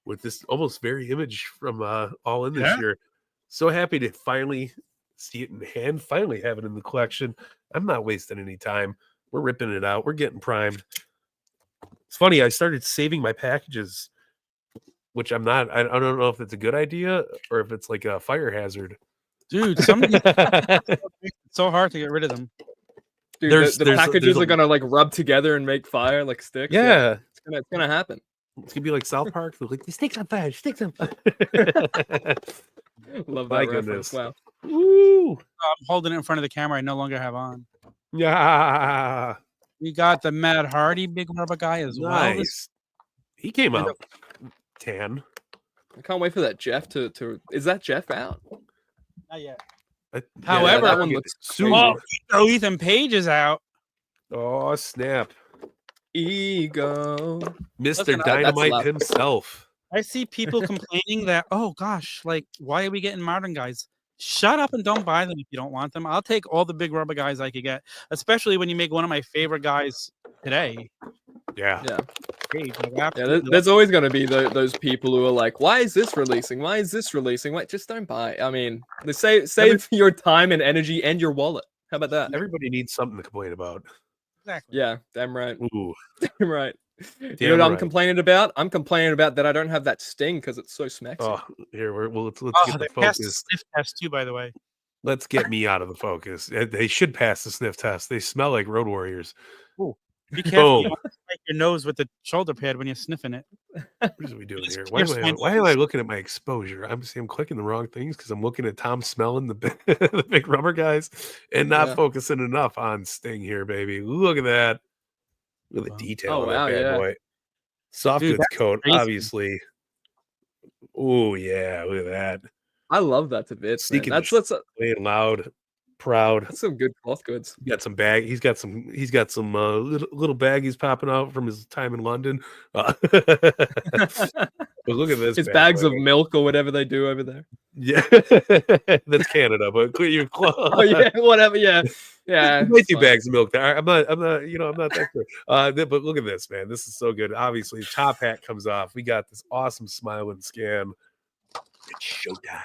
with this almost very image from All In this year. So happy to finally see it in hand, finally have it in the collection. I'm not wasting any time. We're ripping it out. We're getting primed. It's funny, I started saving my packages, which I'm not. I don't know if it's a good idea or if it's like a fire hazard. Dude, it's so hard to get rid of them. Dude, the packages are gonna like rub together and make fire like sticks. Yeah. It's gonna happen. It's gonna be like South Park. They're like, the sticks on fire, sticks on fire. Love My that reference. goodness. Wow. Woo! I'm holding it in front of the camera. I no longer have on. Yeah. We got the Matt Hardy big rubber guy as well. Nice. He came And out tan. I can't wait for that Jeff to. Is that Jeff out? Not yet. However, that one looks soon. Oh, Ethan Page is out. Oh, snap. Ego. Mr. Dynamite himself. I see people complaining that, oh gosh, like, why are we getting modern guys? Shut up and don't buy them if you don't want them. I'll take all the big rubber guys I could get, especially when you make one of my favorite guys today. Yeah. There's always going to be those people who are like, why is this releasing? Why is this releasing? Wait, just don't buy. I mean, save your time and energy and your wallet. How about that? Everybody needs something to complain about. Exactly. Yeah, damn right. Ooh. Damn right. You know what I'm complaining about? I'm complaining about that I don't have that sting because it's so smexy. Oh, here let's get the passed the focus. sniff test too, by the way. Let's get me out of the focus. They should pass the sniff test. They smell like road warriors. Ooh. Be careful. Boom. You don't wipe your nose with the shoulder pad when you're sniffing it. What are we doing here? Why am I looking at my exposure? I'm clicking the wrong things because I'm looking at Tom smelling the big rubber guys and not focusing enough on Sting here, baby. Look at that. Look at the detail on that bad boy. Soft goods coat, crazy. Obviously. Oh yeah, look at that. I love that to bits. That's playing loud, proud. That's some good cloth goods. He got some bag. He's got some little baggies popping out from his time in London. But look at this. His bags of milk or whatever they do over there. Yeah, that's Canada. But clear your clothes. Oh yeah, whatever. Yeah. Yeah, might do bags of milk there. I'm not, I'm not that sure. But look at this, man. This is so good. Obviously, the top hat comes off. We got this awesome smiling scan. It's showtime.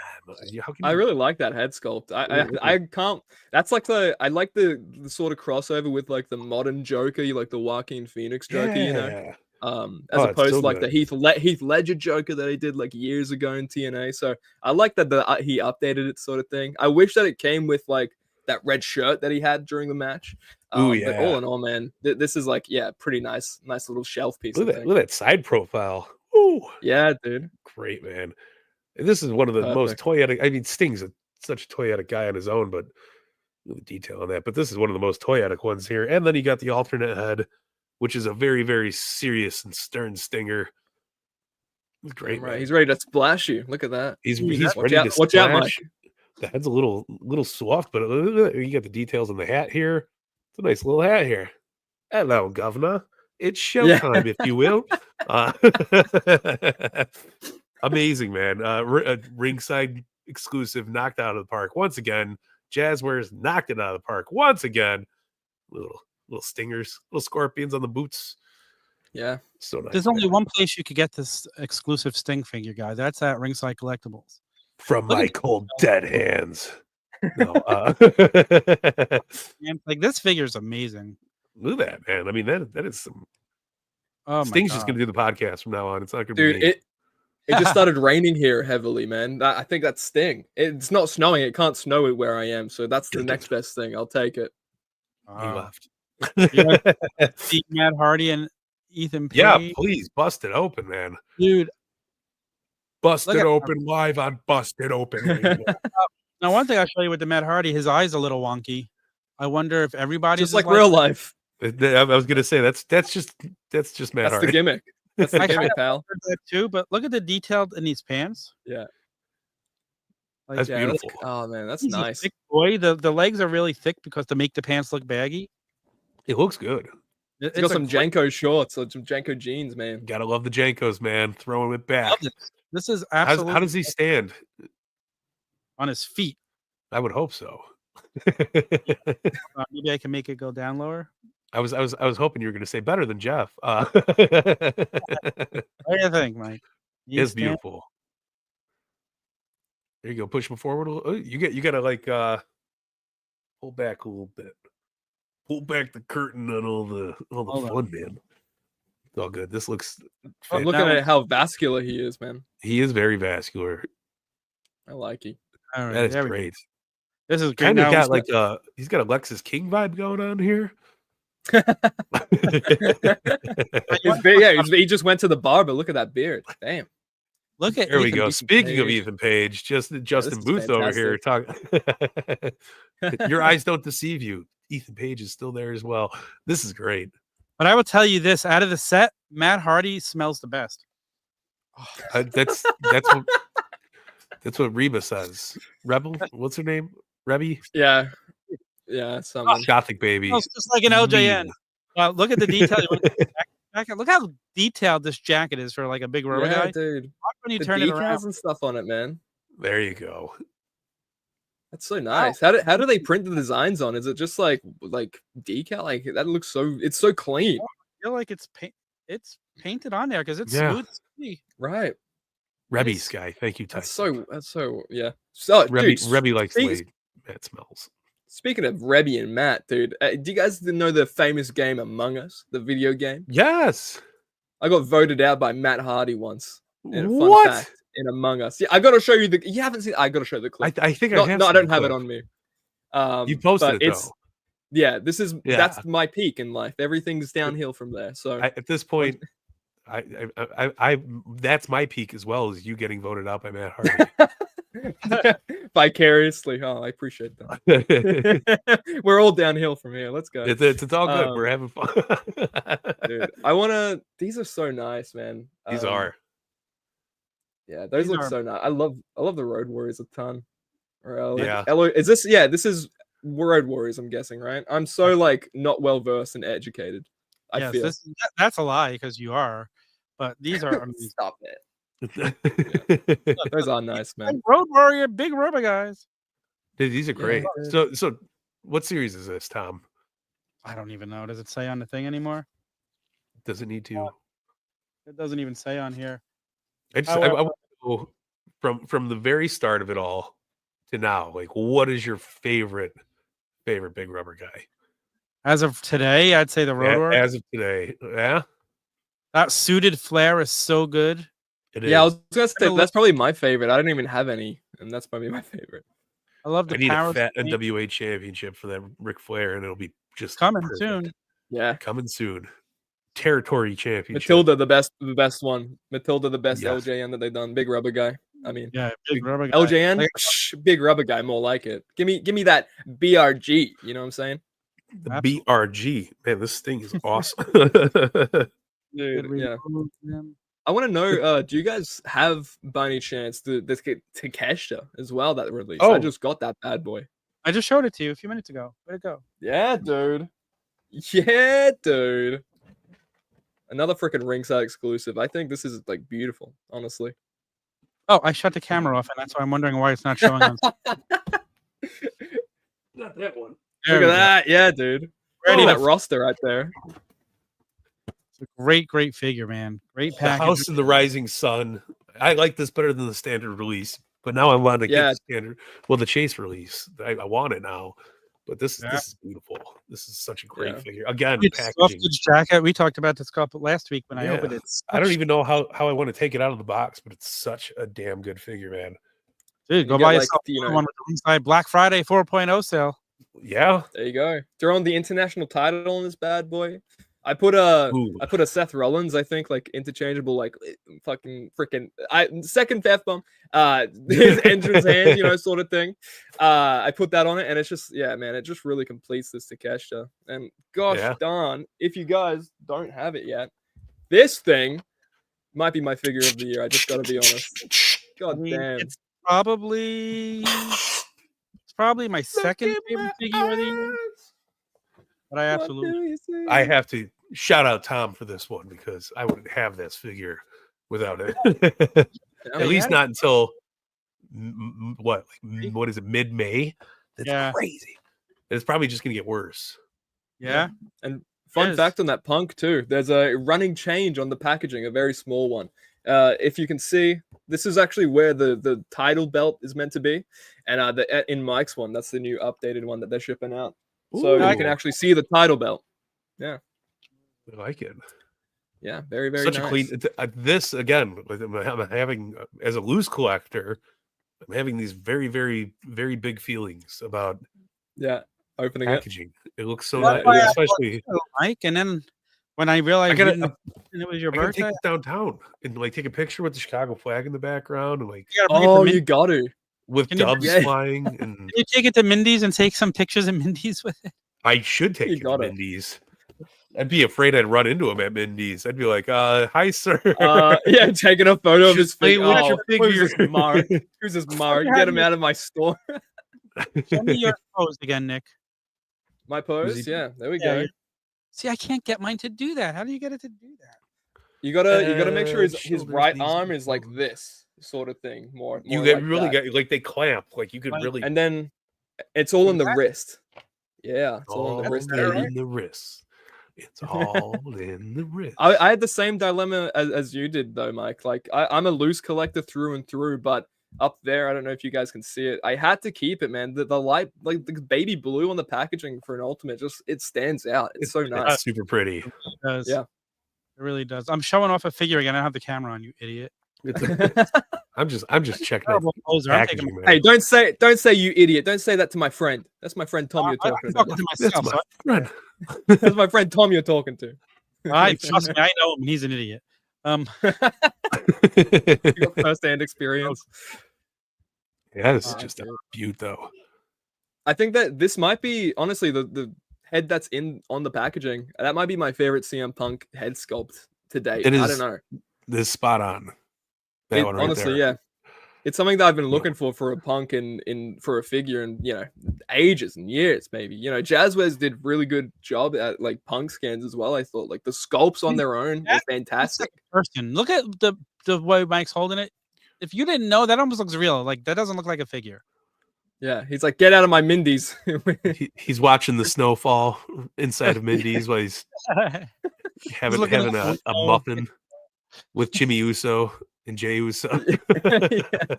I really like that head sculpt. I can't. That's like I like the sort of crossover with like the modern Joker. You like the Joaquin Phoenix Joker, you know. As opposed to like the Heath Ledger Joker that he did like years ago in TNA. So I like that he updated it, sort of thing. I wish that it came with like that red shirt that he had during the match. But all in all, man, this is like pretty nice little shelf piece. Look at that side profile. Ooh, yeah, dude, great, man. And this is one of the most toyetic. I mean, Sting's such a toyetic guy on his own, but the detail on that. But this is one of the most toyetic ones here. And then you got the alternate head, which is a very, very serious and stern Stinger. Great, right? Man. He's ready to splash you. Look at that. He's ready to splash. Watch out, Mike. The head's a little soft, but you got the details on the hat here. It's a nice little hat here. Hello, Governor. It's showtime, if you will. Amazing, man. Ringside exclusive knocked out of the park once again. Jazwares knocked it out of the park once again. Little stingers, little scorpions on the boots. Yeah, so nice. There's only one place you could get this exclusive Sting figure, guy. That's at Ringside Collectibles. From my cold dead hands. No, like this figure is amazing. Look at that, man. I mean, that is some. Oh, Sting's just gonna do the podcast from now on. It's not gonna be. It just started raining here heavily, man. I think that's Sting. It's not snowing. It can't snow it where I am, so that's the next best thing. I'll take it. He left. See Matt Hardy and Ethan Page. Yeah, please bust it open, man. Dude. Bust it open live on Busted Open. Now, one thing I'll show you with the Matt Hardy, his eye's a little wonky. I wonder if everybody's just like real life. I was gonna say that's just Matt Hardy. That's the gimmick. That's the gimmick, pal. That too, but look at the detail in these pants. Yeah. Like, that's beautiful. Oh man, that's nice. Thick boy, the legs are really thick because to make the pants look baggy. It looks good. It's got some Janko shorts, some Janko jeans, man. Gotta love the Jankos, man. Throwing it back. This is absolutely. How does he stand? On his feet. I would hope so. Maybe I can make it go down lower. I was hoping you were going to say better than Jeff. What do you think, Mike? It's beautiful. There you go. Push him forward. You got to like pull back a little bit. Pull back the curtain on all the fun, man. It's all good. This looks. I'm looking at how vascular he is, man. He is very vascular. I like it. All right, that is great. This is kind of got like he's got a Lexus King vibe going on here. He just went to the bar, but look at that beard. Damn. Look at There we Ethan. go. Speaking of Ethan Page, Justin Booth over here talking. Your eyes don't deceive you. Ethan Page is still there as well. This is great. But I will tell you this: out of the set, Matt Hardy smells the best. That's what Reba says. Rebel, what's her name? Rebby. Yeah, someone. Gothic baby. Smells just like an LJN. Look at the detail. Look how detailed this jacket is for like a big rubber guy. Dude. Watch when you The turn it decals around. and stuff on it, man. There you go. That's so nice. How do they print the designs on? Is it just like decal? Like that looks it's so clean. I feel like it's painted on there because it's Yeah. smooth. to see. Right. Rebby Nice. Sky. Thank you, Ty. That's so yeah. So Rebby likes the speak- way Matt smells. Speaking of Rebby and Matt, dude, do you guys know the famous game Among Us, the video game? Yes. I got voted out by Matt Hardy once. And a fun What? fact, in Among Us. Yeah, I got to show you you haven't seen. I got to show the clip. I think No, I have. I seen don't the have it clip. on me. You posted but it though. Yeah, Yeah. that's my peak in life. Everything's downhill from there. So At this point, I that's my peak as well as you getting voted out by Matt Hardy. vicariously, I appreciate that. We're all downhill from here. Let's go. It's all good. We're having fun. Dude, these are so nice, man. These are. Yeah, those These look are- so nice. I love the Road Warriors a ton. Or Yeah. this is Road Warriors, I'm guessing, right? I'm so not well versed and educated. I Yes, feel. that's a lie because you are. But these are amazing. Stop it. Those are nice, man. Road Warrior, big rubber guys. Dude, these are great. dude. So what series is this, Tom? I don't even know. Does it say on the thing anymore? Does it need to? It doesn't even say on here. I want to go from the very start of it all to now. Like, what is your favorite big rubber guy? As of today, I'd say the Road Warrior. As of today, yeah. That suited flare is so good. It is. Yeah, I was gonna say Gonna that's probably my favorite. I don't even have any, and that's probably my favorite. I love the I need power. a fat thing. NWA championship for that Ric Flair, and it'll be just Coming perfect. soon. Yeah. Coming soon. Territory championship. Matilda, the best one. Matilda, the best Yes. LJN that they've done. Big rubber guy. I mean, Yeah, big rubber guy. LJN, Like, big rubber guy, more like it. Give me that BRG. You know what I'm saying? The Absolutely. BRG. Man, this thing is awesome. Dude, good yeah. remove them. I want to know, do you guys have by any chance the Takeshita as well that released? I Oh. just got that bad boy. I just showed it to you a few minutes ago. Way to go. Yeah, dude. Yeah, dude. Another freaking ringside exclusive. I think this is beautiful, honestly. Oh, I shut the camera off, and that's why I'm wondering why it's not showing on. Not that one. There Look we at go. that. Yeah, dude. Ready Look at to- that roster right there. It's a great figure, man. Great The package. House of the Rising Sun. I like this better than the standard release, but now I want to Yeah. get the standard. Well, the Chase release. I want it now, but this Yeah. is beautiful. This is such a great Yeah. figure. Again, It's packaging. Scuffledge jacket. We talked about this couple last week when I Yeah. opened it. I don't even know how I want to take it out of the box, but it's such a damn good figure, man. Dude, You go get, buy like, yourself you know- one with the Ringside Black Friday 4.0 sale. Yeah. There you go. They're on the international title on this bad boy. I put a Seth Rollins, I think, interchangeable, fucking freaking second F bomb, his entrance hand, sort of thing. I put that on it, and it's just, yeah, man, it just really completes this Takeshita. And gosh Yeah. darn, if you guys don't have it yet, this thing might be my figure of the year. I just gotta be honest. God I mean, damn. it's probably my second favorite figure of the year. But I absolutely I have to shout out Tom for this one because I wouldn't have this figure without it. At least not until what is it, mid-May? That's Yeah. crazy. It's probably just gonna get worse. yeah. And fun Yes. fact on that punk too, there's a running change on the packaging, a very small one. If you can see, this is actually where the title belt is meant to be, and in Mike's one, that's the new updated one that they're shipping out. So you can Ooh. actually see the title belt. I like it. Yeah, very very Such nice. a clean. This again, I'm having as a loose collector, I'm having these very very very big feelings about Yeah, opening packaging. It looks so Yeah, nice, yeah. especially Mike. And then when I realized and it was your I gotta birthday, take this downtown and like take a picture with the Chicago flag in the background and like you gotta bring it to Oh, Min- you got to. with Can you doves bring- flying. And Can you take it to Mindy's and take some pictures of Mindy's with it? I should take You it to gotta. Mindy's. I'd be afraid I'd run into him at Mindy's. I'd be like, "Hi, sir." Yeah, taking a photo of his Just play figure. with your Who's this figure. Mark? Who's this Mark? Get him out of my store. Show me your pose again, Nick. My pose? he- Yeah, there we Yeah, go. yeah. See, I can't get mine to do that. How do you get it to do that? You gotta make sure his Shoulders, right knees, arm and is like toes. this sort of thing. More You more get like really that. got like they clamp. Like you could Like- really And then it's all in the That- wrist. Yeah, it's all in the all wrist that area. right? in the wrist. It's all in the wrist. I had the same dilemma as you did though, Mike. Like I'm a loose collector through and through, but up there, I don't know if you guys can see it. I had to keep it, man. The light, like the baby blue on the packaging for an ultimate, just it stands out. It's so nice. It's super pretty. It does. Yeah. It really does. I'm showing off a figure again. I don't have the camera on, you idiot. I'm just checking out Terrible poser. I'm taking packaging, man. Hey, don't say you idiot. Don't say that to my friend. That's my friend Tom you're talking I'm about. talking to That's myself. my So friend. That's my friend Tom you're talking to. I trust me. I know him. He's an idiot. You got first-hand experience. Yeah, this is Oh, just a dude. beaut, though. I think that this might be honestly the head that's on the packaging. That might be my favorite CM Punk head sculpt to date. It I is don't know. This is spot on. That one right Honestly, there. yeah. It's something that I've been looking for a Punk in for a figure in ages and years maybe. Jazwares did really good job at like Punk scans as well. I thought like the sculpts on their own were fantastic. Person, look at the way Mike's holding it. If you didn't know, that almost looks real. Like that doesn't look like a figure. Yeah, he's like, get out of my Mindy's. He's watching the snowfall inside of Mindy's while he's having looking at a the muffin with Jimmy Uso and Jay Uso. Yeah.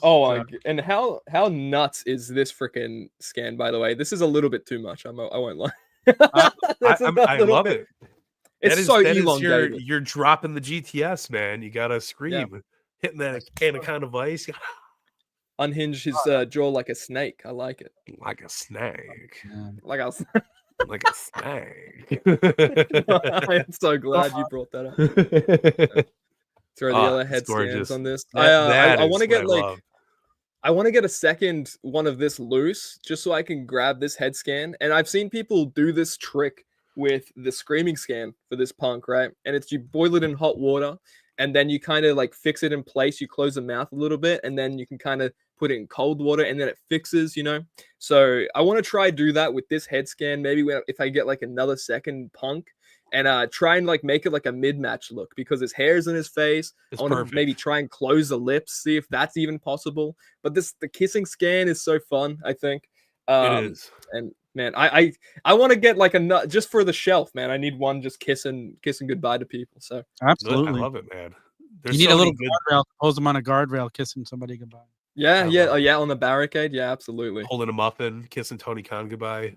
Oh, and how nuts is this freaking scan? By the way, this is a little bit too much. I won't lie. I love it. It's so that is elongated. you're dropping the GTS, man. You gotta scream, hitting that anaconda vice Unhinge his jaw like a snake. I like it. like a snake, Like I like a snake. I am so glad you brought that up. Throw the other it's head gorgeous. scans on this. That I is want to what get I like love. I want to get a second one of this loose just so I can grab this head scan. And I've seen people do this trick with the screaming scan for this Punk, right? And it's you boil it in hot water and then you kind of like fix it in place. You close the mouth a little bit and then you can kind of put it in cold water and then it fixes, So I want to try do that with this head scan. Maybe if I get like another second Punk and try and like make it like a mid-match look because his hair's in his face. It's I want to perfect. maybe try and close the lips, see if that's even possible. But the kissing scan is so fun, I think. It is. And man, I want to get like a nut just for the shelf, man. I need one just kissing goodbye to people. So Absolutely. I love it, man. You There's need so a little many good- guardrail. Pose them on a guardrail, kissing somebody goodbye. yeah, I yeah, love it. yeah, on the barricade, yeah, absolutely. holding a muffin, kissing Tony Khan goodbye.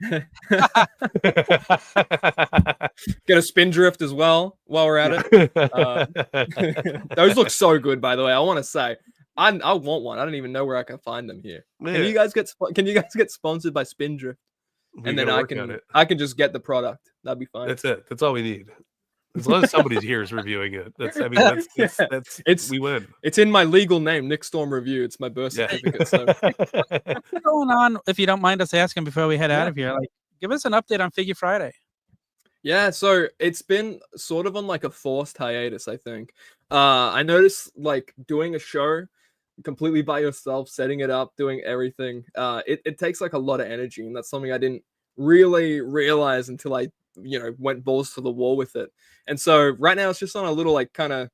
Get a spin drift as well while we're at it. Those look so good, by the way. I want to say, I want one. I don't even know where I can find them here. Can you guys get sponsored by Spin Drift? And then I can just get the product. That'd be fine. That's it. That's all we need. As long as somebody here is reviewing it, that's we win. It's in my legal name, Nick Storm Review. It's my birth certificate. So What's going on? If you don't mind us asking before we head out of here, like, give us an update on Figure Friday. yeah, so it's been sort of on like a forced hiatus, I think. I noticed like doing a show completely by yourself, setting it up, doing everything. It takes like a lot of energy, and that's something I didn't really realize until I went balls to the wall with it. And so right now it's just on a little like kind of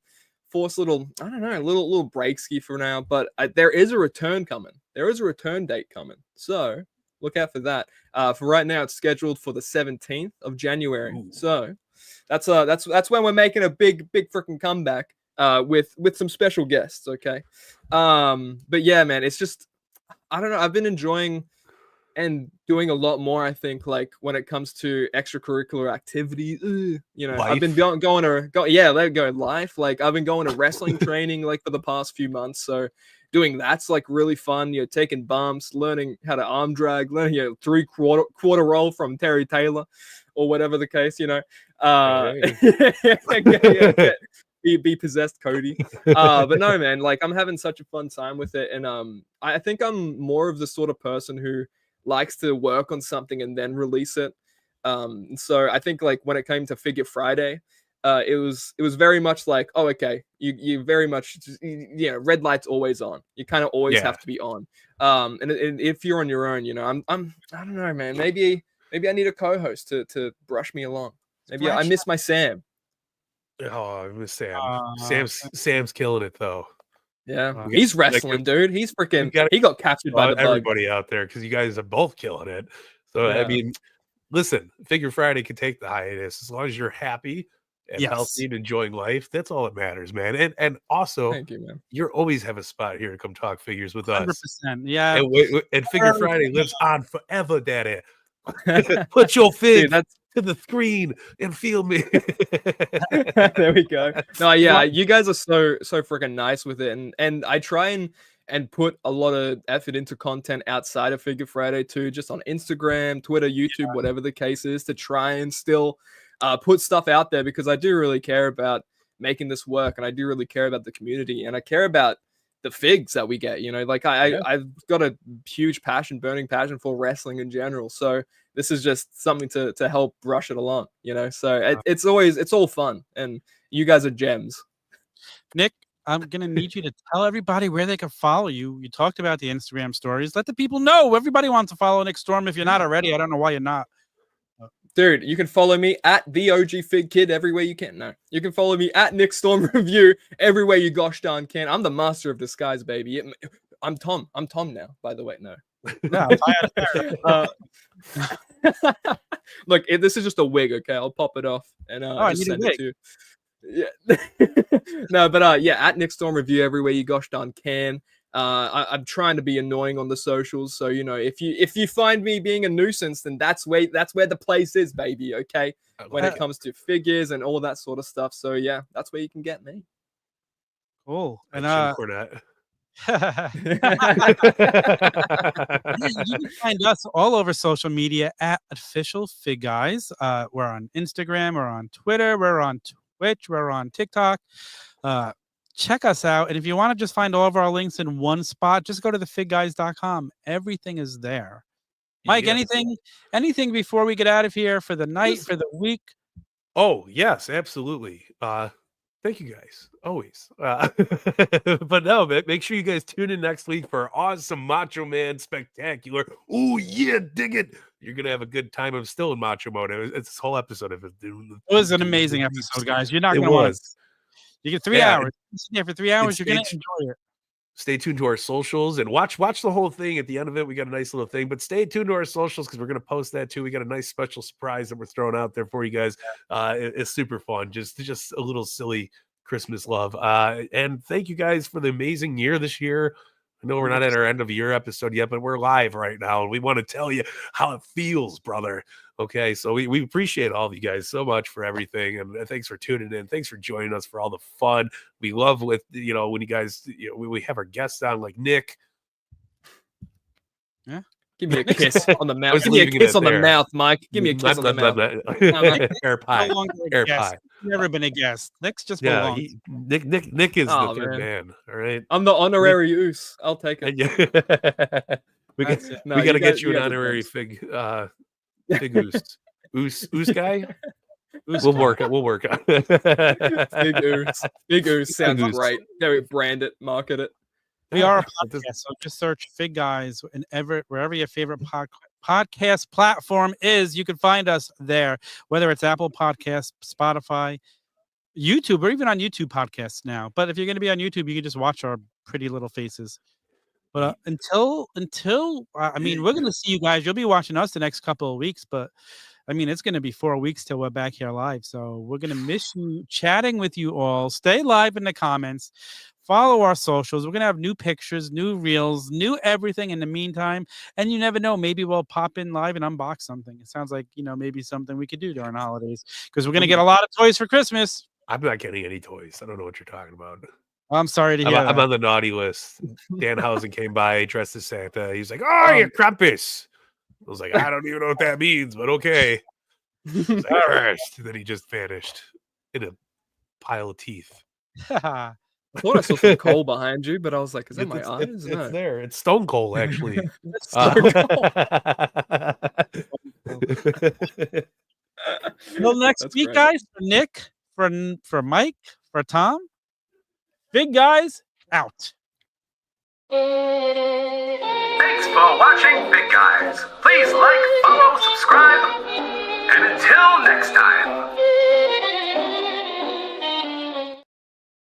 forced little, I don't know, little break ski for now. But there is a return coming. There is a return date coming. So look out for that. For right now, it's scheduled for the 17th of January. Ooh. So that's when we're making a big freaking comeback with some special guests. Okay. But yeah, man, it's just, I don't know. I've been enjoying and doing a lot more, I think, like when it comes to extracurricular activities. I've been going to life. Like I've been going to wrestling training like for the past few months. So doing that's like really fun. You're taking bumps, learning how to arm drag, learning your 3/4 roll from Terry Taylor, or whatever the case. Be possessed, Cody. But no, man, like I'm having such a fun time with it, and I think I'm more of the sort of person who likes to work on something and then release it. So I think like when it came to Figure Friday, it was very much like, oh, okay, you very much red light's always on. You kind of always have to be on. And if you're on your own, I don't know, man. Maybe I need a co-host to brush me along. Maybe I miss my Sam. Oh, I miss Sam. Sam's killing it though. Yeah, he's wrestling, dude. He's freaking. He got captured by the bug. Everybody out there, because you guys are both killing it. So I mean, listen, Figure Friday can take the hiatus as long as you're happy and healthy and enjoying life. That's all that matters, man. And also, thank you, man. You always have a spot here to come talk figures with us. 100%. Yeah, and Figure Friday lives on forever, Daddy. Put your fig to the screen and feel me. There we go. No, yeah, you guys are so freaking nice with it, and I try and put a lot of effort into content outside of Figure Friday too, just on Instagram, Twitter, YouTube, whatever the case is, to try and still put stuff out there, because I do really care about making this work, and I do really care about the community, and I care about the figs that we get. Like I've got a huge burning passion for wrestling in general. So this is just something to help brush it along, So it's all fun, and you guys are gems. Nick, I'm gonna need you to tell everybody where they can follow you. You talked about the Instagram stories. Let the people know. Everybody wants to follow Nick Storm. If you're not already, I don't know why you're not. Dude, you can follow me at the OG Fig Kid everywhere you can. No, you can follow me at Nick Storm Review everywhere you gosh darn can. I'm the master of disguise, baby. I'm Tom. I'm Tom now, by the way. No. Look, this is just a wig, okay? I'll pop it off and just send it to you. Yeah. No, but at Nick Storm Review everywhere you gosh darn can. I'm trying to be annoying on the socials, so if you find me being a nuisance, then that's where the place is, baby. Okay, when it comes to figures and all that sort of stuff. So yeah, that's where you can get me. Cool. And you can find us all over social media at Official FigGuys. We're on Instagram, we're on Twitter, we're on Twitch, we're on TikTok. Check us out. And if you want to just find all of our links in one spot, just go to thefigguys.com. Everything is there. Mike, anything before we get out of here for the night, for the week? Oh, yes, absolutely. Thank you guys. Always. But no, make sure you guys tune in next week for Awesome Macho Man Spectacular. Oh, yeah, dig it. You're going to have a good time. I'm still in macho mode. It's this whole episode of it. It was an amazing episode, guys. You're not going to want to. You get 3 hours. For 3 hours, you're going to enjoy it. Stay tuned to our socials and watch the whole thing. At the end of it, we got a nice little thing, but stay tuned to our socials because we're going to post that too. We got a nice special surprise that we're throwing out there for you guys. It's super fun. Just a little silly Christmas love. And thank you guys for the amazing year this year. I know we're not at our end of year episode yet, but we're live right now. And we want to tell you how it feels, brother. Okay, so we appreciate all of you guys so much for everything, and thanks for tuning in. Thanks for joining us for all the fun we love with when you guys we have our guests on like Nick. Yeah, give me a kiss on the mouth. Give me a kiss on the mouth, Mike. Give me a kiss on the mouth. Air pie. Air pie. Never been a guest. Nick's just Nick is the third man. All right, I'm the honorary oos. I'll take it. we got to get you an honorary fig. Big oos guy. We'll work on it. Big oos sounds great. Go brand it, market it. We are a podcast, so just search Fig Guys wherever your favorite podcast platform is. You can find us there, whether it's Apple Podcasts, Spotify, YouTube, or even on YouTube podcasts now. But if you're going to be on YouTube, you can just watch our pretty little faces. But until I mean, we're going to see you guys. You'll be watching us the next couple of weeks, but I mean, it's going to be 4 weeks till we're back here live. So we're going to miss you chatting with you all. Stay live in the comments. Follow our socials. We're going to have new pictures, new reels, new everything in the meantime. And you never know, maybe we'll pop in live and unbox something. It sounds like, maybe something we could do during the holidays because we're going to get a lot of toys for Christmas. I'm not getting any toys. I don't know what you're talking about. I'm sorry to hear I'm that. on the naughty list. Danhausen came by dressed as Santa. He's like, "Oh, you're Krampus." I was like, "I don't even know what that means, but okay." He's like, "All right." And then he just vanished in a pile of teeth. I thought I saw some coal behind you, but I was like, "Is that my eyes?" It's there. It's Stone Cold, actually. Well, next That's week, great. guys, for Nick, for Mike, for Tom, FigGuys out. Thanks for watching FigGuys. Please like, follow, subscribe, and until next time.